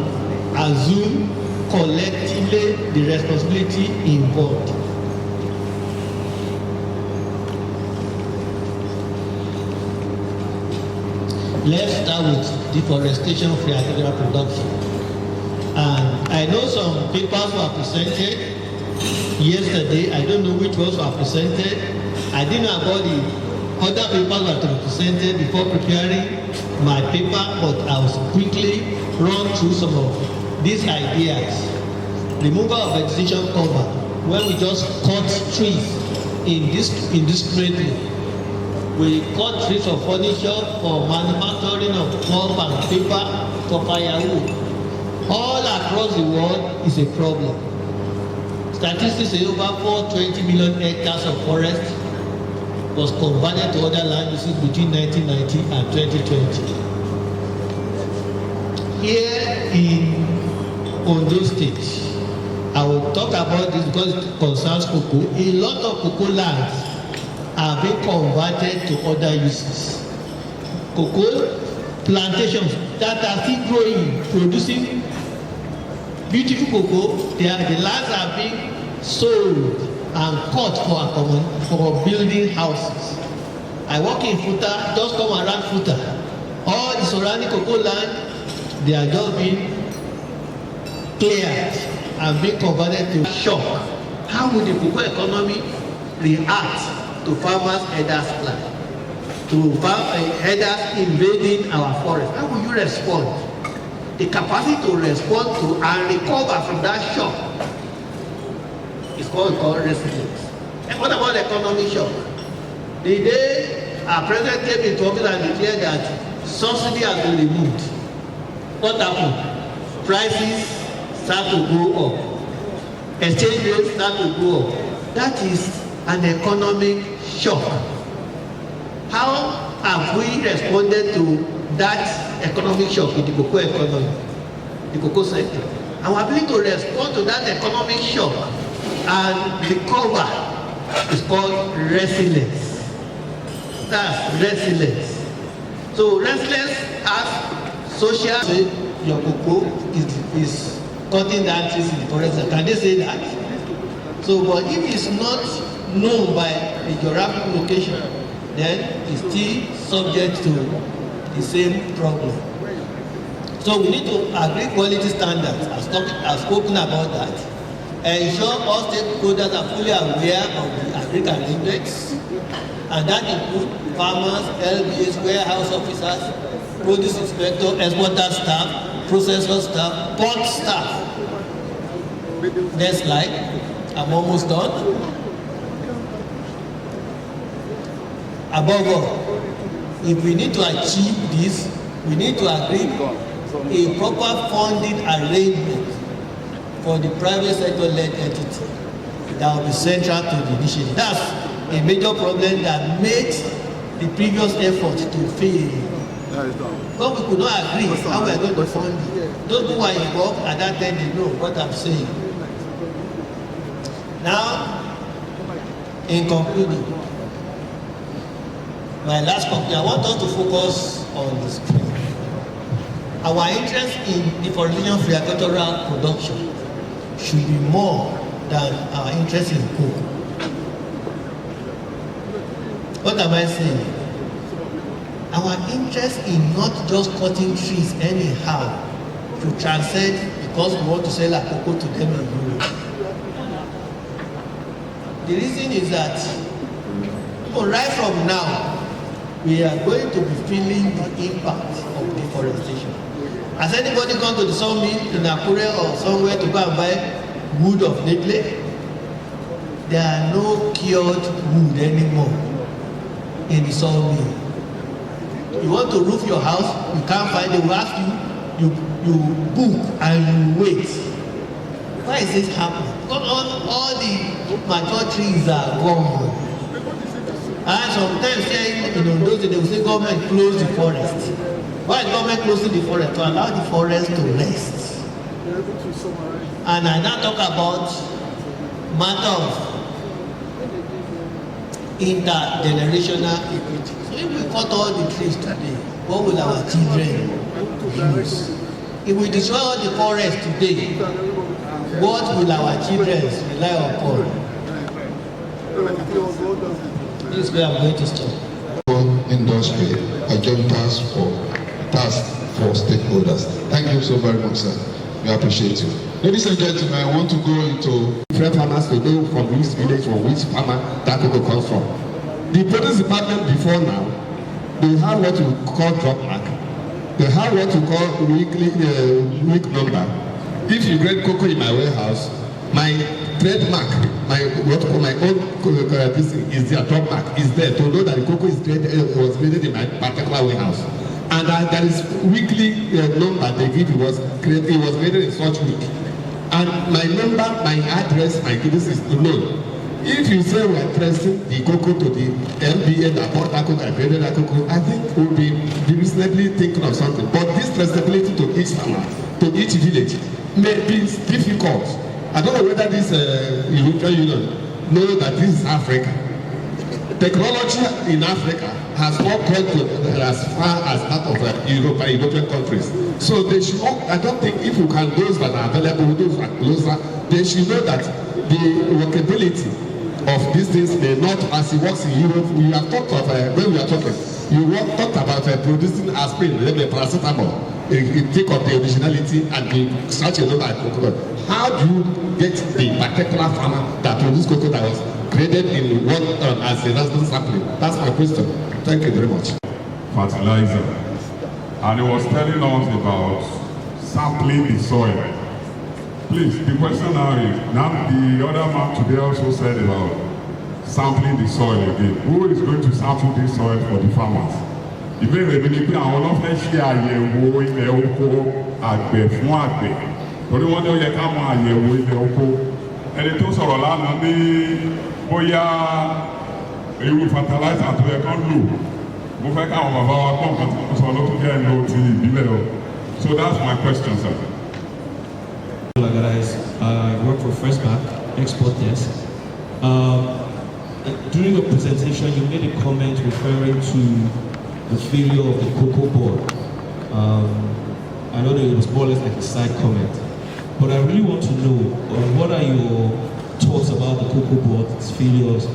assume collectively the responsibility involved. Let's start with deforestation free agricultural production. And I know some papers were presented yesterday. I don't know which ones were presented. I didn't know about the other papers were to be presented before preparing my paper, but I was quickly run through some of these ideas. Removal of vegetation cover, when we just cut trees indiscriminately. We cut trees for furniture, for manufacturing of pulp and paper, for firewood. All across the world is a problem. Statistics say over 420 million hectares of forest was converted to other land uses between 1990 and 2020. Here in Ondo State, I will talk about this because it concerns cocoa. A lot of cocoa lands are being converted to other uses. Cocoa plantations that are still growing, producing beautiful cocoa, the lands are being sold and cut for building houses. I work in Futa, just come around Futa. All the surrounding cocoa land, they are just being cleared and being converted to shock. How will the cocoa economy react to farmers' headers plan? To headers invading our forest? How will you respond? The capacity to respond to and recover from that shock is called resilience. And what about the economic shock? The day our president came into office and declared that subsidy has been removed, what happened? Prices start to go up. Exchange rates start to go up. That is an economic shock. How have we responded to that economic shock in the cocoa economy, the cocoa sector? Our ability to respond to that economic shock and recover is called resilience. That's resilience. So resilience has social. Your cocoa is cutting down trees in the forest. Can they say that? So, but if it's not known by the geographical location, then it's still subject to the same problem. So we need to agree quality standards. I've spoken about that. Ensure all stakeholders are fully aware of the agricultural index, and that includes farmers, LBAs, warehouse officers, produce inspector, exporter staff, processor staff, port staff. Next slide. I'm almost done. Above all, if we need to achieve this, we need to agree a proper funding arrangement for the private sector-led entity that will be central to the initiative. That's a major problem that makes the previous effort to fail. But we could not agree how we are going to fund it. Those who are involved at that time, they know what I'm saying. Now, in concluding, my last conclusion, I want us to focus on this. Our interest in deforestation-free agricultural production should be more than our interest in cocoa. What am I saying? Our interest in not just cutting trees anyhow to transcend because we want to sell our cocoa to them in Europe. The reason is that right from now, we are going to be feeling the impact of deforestation. Has anybody gone to the sawmill in Akure or somewhere to go and buy wood of lately? There are no cured wood anymore in the sawmill. You want to roof your house, you can't find it. They will ask you book and you wait. Why is this happening? Because all the mature trees are gone. And sometimes in those days they will say government close the forest. Why is government closing the forest? To allow the forest to rest. And I now talk about matter of intergenerational equity. So if we cut all the trees today, what will our children use? If we destroy all the forest today, what will our children rely upon? This is where I'm going to stop. Industry, a joint task for stakeholders. Thank you so very much, sir. We appreciate you. Ladies and gentlemen, I want to go into different farmers to know from which village, from which farmer that cocoa comes from. The produce department before now, they have what we call drop mark. They have what we call week number. If you grade cocoa in my warehouse, my trademark, my own this is their drop mark is there to know that the cocoa is was graded in my particular warehouse. And there is weekly number they give. It was graded in such week. And my number, my address, my this is known. If you say we are tracing the cocoa to the MBA that bought that cocoa and graded that cocoa, I think we'll be reasonably thinking of something. But this traceability to each farmer, to each village, may be difficult. I don't know whether this European Union know that this is Africa. Technology in Africa has not gone to as far as that of European countries. So they should not, I don't think if you can, those that are available, those that are closer, they should know that the workability of these things may not, as it works in Europe. We have talked of, when we are talking, talked about producing aspirin, maybe paracetamol. You think of the originality and the such a number of cocoa. How do you get the particular farmer that produced cocoa that was graded in one as a national sampling? That's my question. Thank you very much. Fertilizer. And he was telling us about sampling the soil. Please, the question now is, now the other man today also said about sampling the soil again. Who is going to sample this soil for the farmers? Ìbéèrè mi ni pé àwọn ọlọ́fẹ́ ṣe àyẹ̀wò ilẹ̀ oko àgbẹ̀ fún àgbẹ̀. Torí wọ́n ní ó yẹ ká mọ àyẹ̀wò ilẹ̀ oko. Ẹni tó sọ̀rọ̀ lánàá ní bóyá irú fertilizer tó yẹ kán lò. Mo fẹ́ káwọn bàbá wa gbọ́ nǹkan tí mo sọ lókun jẹ́ ẹ̀lò ti ìbílẹ̀ o. So that's my question, sir. Guys, I work for First Bank, Export Desk. During the presentation, you made a comment referring to the failure of the cocoa board. I know that it was more or less like a side comment, but I really want to know what are your thoughts about the cocoa board's failures?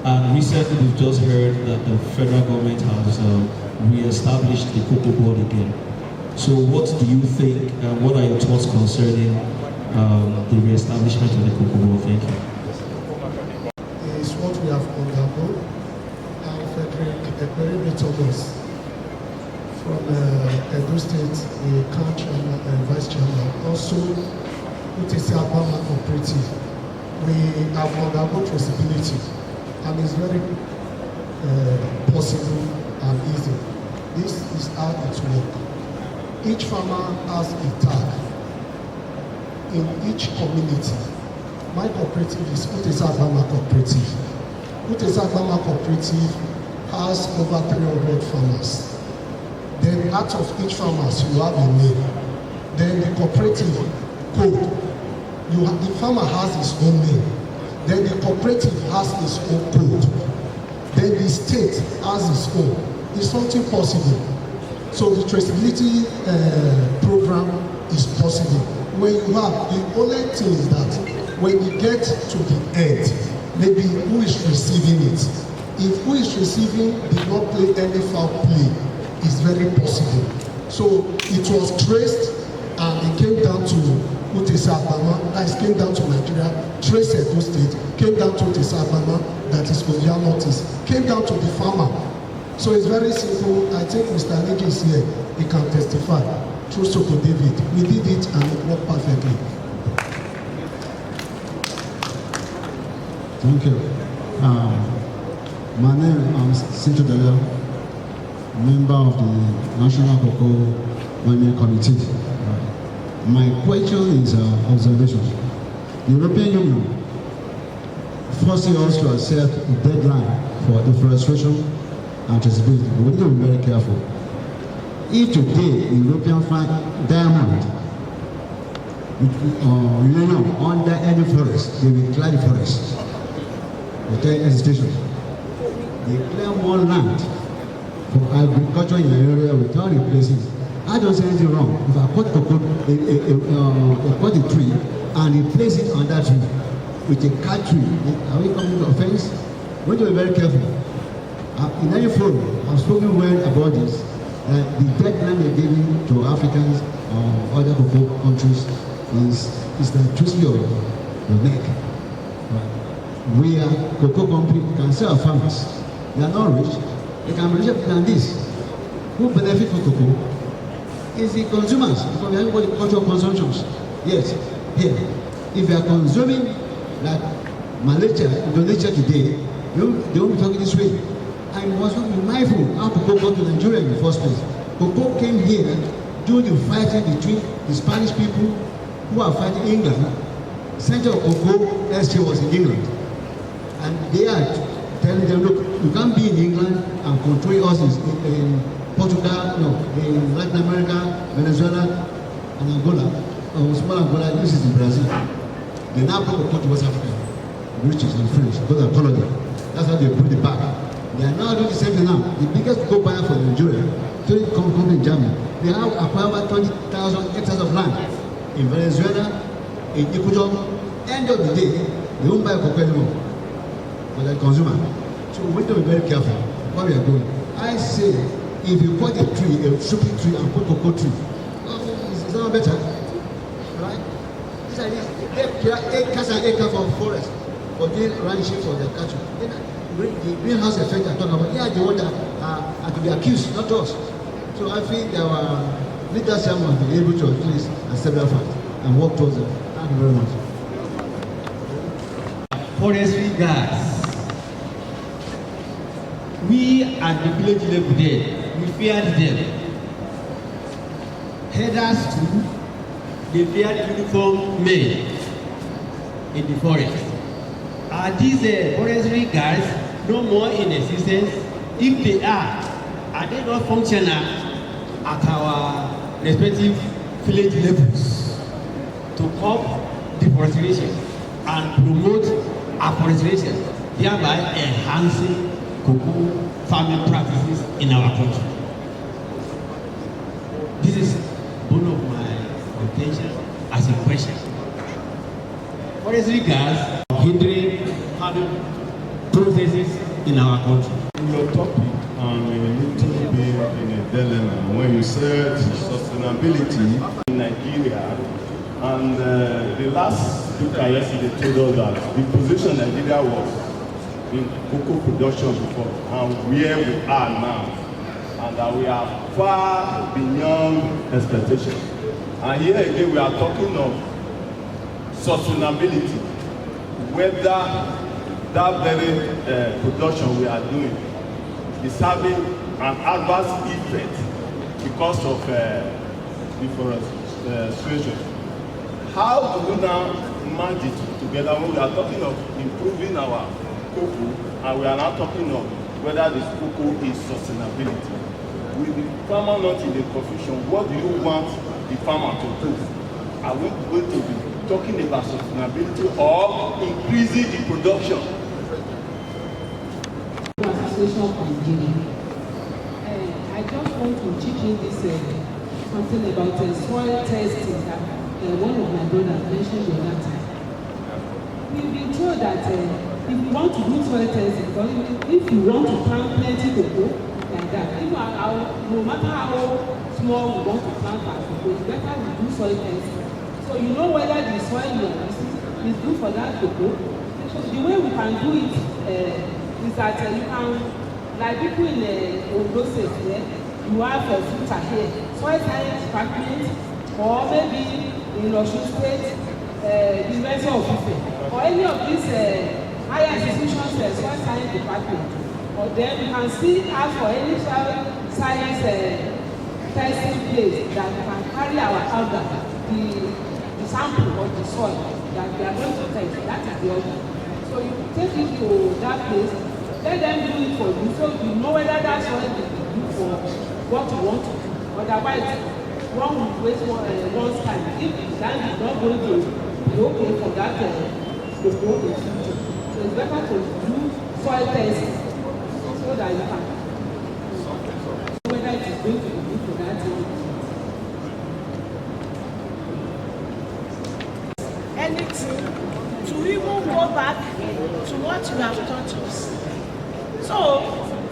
And recently we've just heard that the federal government has re-established the cocoa board again. So what do you think, what are your thoughts concerning the re-establishment of the cocoa board? Thank you. It's what we have undergone and Frederick Ekperi told us. from Edo State, the country vice chairman, also UTC Abama Cooperative. We have undergone traceability, and it's very possible and easy. This is how it works. Each farmer has a tag in each community. My cooperative is UTC Abama Cooperative. UTC Abama Cooperative has over 300 farmers. Then out of each farmers, you have a name. Then the cooperative code, the farmer has his own name. Then the cooperative has its own code. Then the state has its own. It's something possible. So the traceability program is possible. When you have, the only thing is that when you get to the end, maybe who is receiving it. If who is receiving did not play any foul play, it's very possible. So it was traced and it came down to UTC Abama, that is came down to Nigeria, traced Edo State, came down to UTC Abama, that is Ovia Northeast, came down to the farmer. So it's very simple. I think Mr. Negi is here, he can testify through Soko David. We did it and it worked perfectly. Thank you. My name is Sintu Dela, member of the National Cocoa Money Committee. My question is observation. The European Union forcing us to accept a deadline for deforestation and traceability. We need to be very careful. If today the European find diamond under any forest, they will clear the forest. Okay, hesitation. They clear more land for agriculture in the area without replacing it. I don't say anything wrong. If I cut cocoa, cut a tree and replace it on that tree with a cat tree, are we coming to offense? We need to be very careful. In any forum, I've spoken well about this. The deadline they're giving to Africans or other cocoa countries is the twisting your neck. We are cocoa company, can sell farmers. They are not rich. They can be richer than this. Who benefit from cocoa? Is the consumers, because we have got the culture of consumptions. Yes, here. If you are consuming like Malaysia, Indonesia today, they won't be talking this way. I must not be mindful how cocoa got to Nigeria in the first place. Cocoa came here during the fighting between the Spanish people who are fighting England. Center of cocoa SJ was in England. And they are telling them, look, you can't be in England and control us in Portugal, no, in Latin America, Venezuela, and Angola, small Angola, this is in Brazil. They now brought cocoa to West Africa, British and French, because they're colony. That's how they put it back. They are now doing the same thing now. The biggest cocoa buyer for Nigeria, company in Germany, they have acquired 20,000 hectares of land in Venezuela, in Ecuador. End of the day, they won't buy cocoa anymore for the consumer. So we need to be very careful what we are doing. I say, if you cut a tree, a stupid tree, and put cocoa tree, it's not better, right? These are acres and acres of forest for doing ranching for the cattle. The greenhouse effect I'm talking about, they are the ones that are to be accused, not us. So I think our leadership must be able to at least accept that fact and work towards it. Thank you very much. Forestry guards. We at the village level there, we feared them. Headers too, they feared uniform men in the forest. Are these forestry guards no more in existence? If they are they not functional at our respective village levels to curb deforestation and promote afforestation, thereby enhancing cocoa farming practices in our country? This is one of my intention as a question. Forestry guards hindering farming processes in our country. Your topic, I'm a little bit in a dilemma when you said sustainability in Nigeria, and the last speaker yesterday told us that the position Nigeria was in cocoa production before and where we are now, and that we have far beyond expectation. And here again, we are talking of sustainability, whether that very production we are doing is having an adverse effect because of deforestation. How do we now merge it together when we are talking of improving our cocoa and we are now talking of whether this cocoa is sustainability? With the farmer not in the confusion, what do you want the farmer to do? Are we going to be talking about sustainability or increasing the production? Association of Nigeria. I just want to chip in this something about soil testing that one of my brothers mentioned the other time. We've been told that if you want to do soil testing, if you want to plant plenty cocoa like that, no matter how small we want to plant our cocoa, it's better we do soil testing. So you know whether the soil you are using is good for that cocoa. So the way we can do it is that you can, like people in Ondo State, you have a filter here, soil science department, or maybe in Osun State, the University of Ife, or any of these higher institutions, soil science department. Or then you can still ask for any soil science testing place that can carry our powder, the sample of the soil that we are going to test. That is the order. So you take it to that place, let them do it for you, so you know whether that soil is good for what you want to do. Otherwise, one will waste one's time. If the land is not going to be okay for that cocoa in future, so it's better to do soil testing so that you can know whether it is going to be good for that thing. Anything to even go back to what you have taught us. So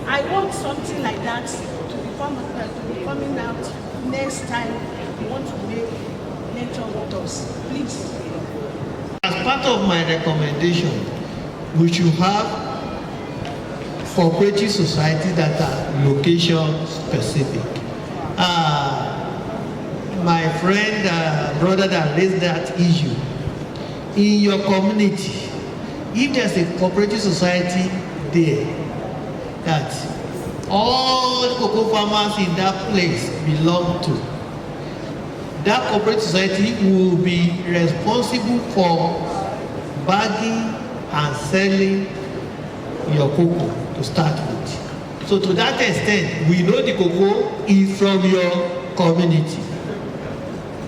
I want something like that to be coming out next time you want to make lecture with us. Please. As part of my recommendation, we should have cooperative societies that are location specific. My friend, brother that raised that issue, in your community, if there's a cooperative society there that all the cocoa farmers in that place belong to, that cooperative society will be responsible for bagging and selling your cocoa to start with. So to that extent, we know the cocoa is from your community,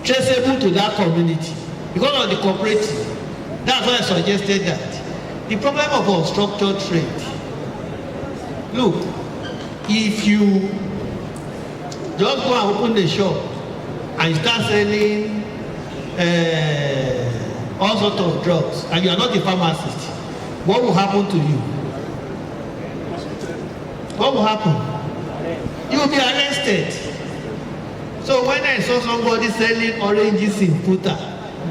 traceable to that community. Because of the cooperative, that's why I suggested that. The problem of unstructured trade. Look, if you just go and open a shop and start selling all sorts of drugs and you are not a pharmacist, what will happen to you? What will happen? You will be arrested. So when I saw somebody selling oranges in Puta,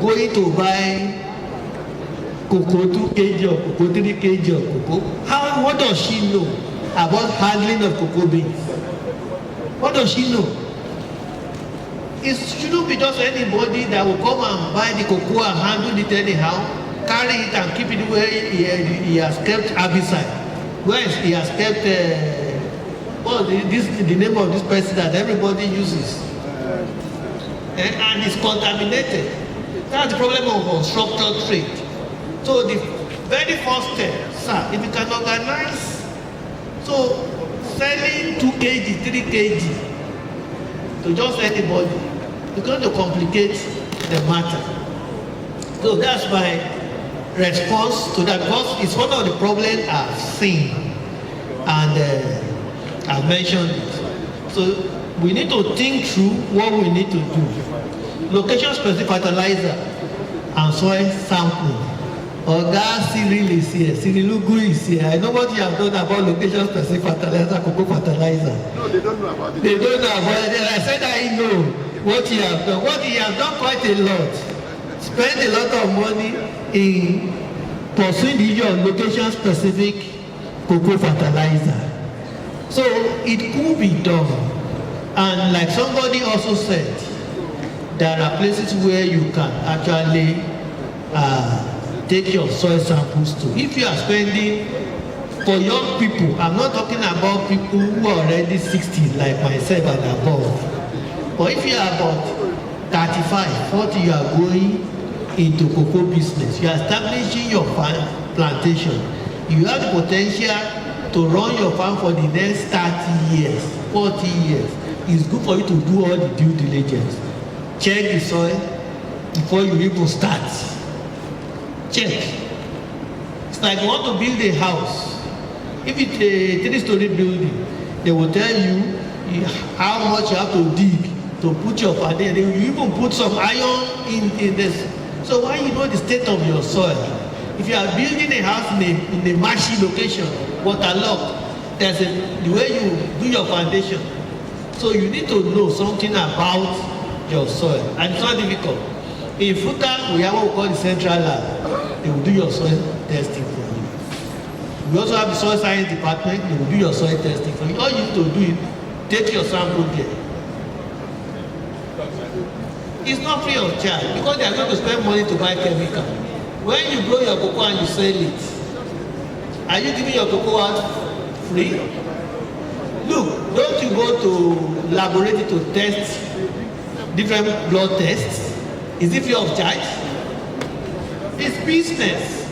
going to buy cocoa 2 kg or cocoa 3 kg of cocoa, what does she know about handling of cocoa beans? What does she know? It shouldn't be just anybody that will come and buy the cocoa and handle it anyhow, carry it and keep it where he has kept herbicide, where he has kept the name of this person that everybody uses, and it's contaminated. That's the problem of unstructured trade. So the very first step, sir, if you can organize, so selling 2 kg, 3 kg to just anybody, it's going to complicate the matter. So that's my response to that, because it's one of the problems I've seen and I've mentioned it. So we need to think through what we need to do. Location-specific fertilizer and soil sampling. Oga Cyril is here, Cyril Ugu is here. I know what you have done about location-specific fertilizer, cocoa fertilizer. No, they don't know about it. They don't know about it. I said I know what you have done. What you have done quite a lot. Spend a lot of money in pursuing the issue of location-specific cocoa fertilizer. So it could be done. And like somebody also said, there are places where you can actually take your soil samples to. If you are spending, for young people, I'm not talking about people who are already 60 like myself and above, but if you are about 35, 40, you are going into cocoa business, you are establishing your farm plantation, you have the potential to run your farm for the next 30 years, 40 years. It's good for you to do all the due diligence. Check the soil before you even start. Check. It's like you want to build a house. If it's a 3-story building, they will tell you how much you have to dig to put your foundation. They will even put some iron in this. So why you know the state of your soil? If you are building a house in a marshy location, waterlogged, there's the way you do your foundation. So you need to know something about your soil, and it's not difficult. In FUTA, we have what we call the central lab. They will do your soil testing for you. We also have the soil science department. They will do your soil testing for you. All you need to do is take your sample there. It's not free of charge because they are going to spend money to buy chemical. When you grow your cocoa and you sell it, are you giving your cocoa out free? Look, don't you go to laboratory to test different blood tests? Is it free of charge? It's business.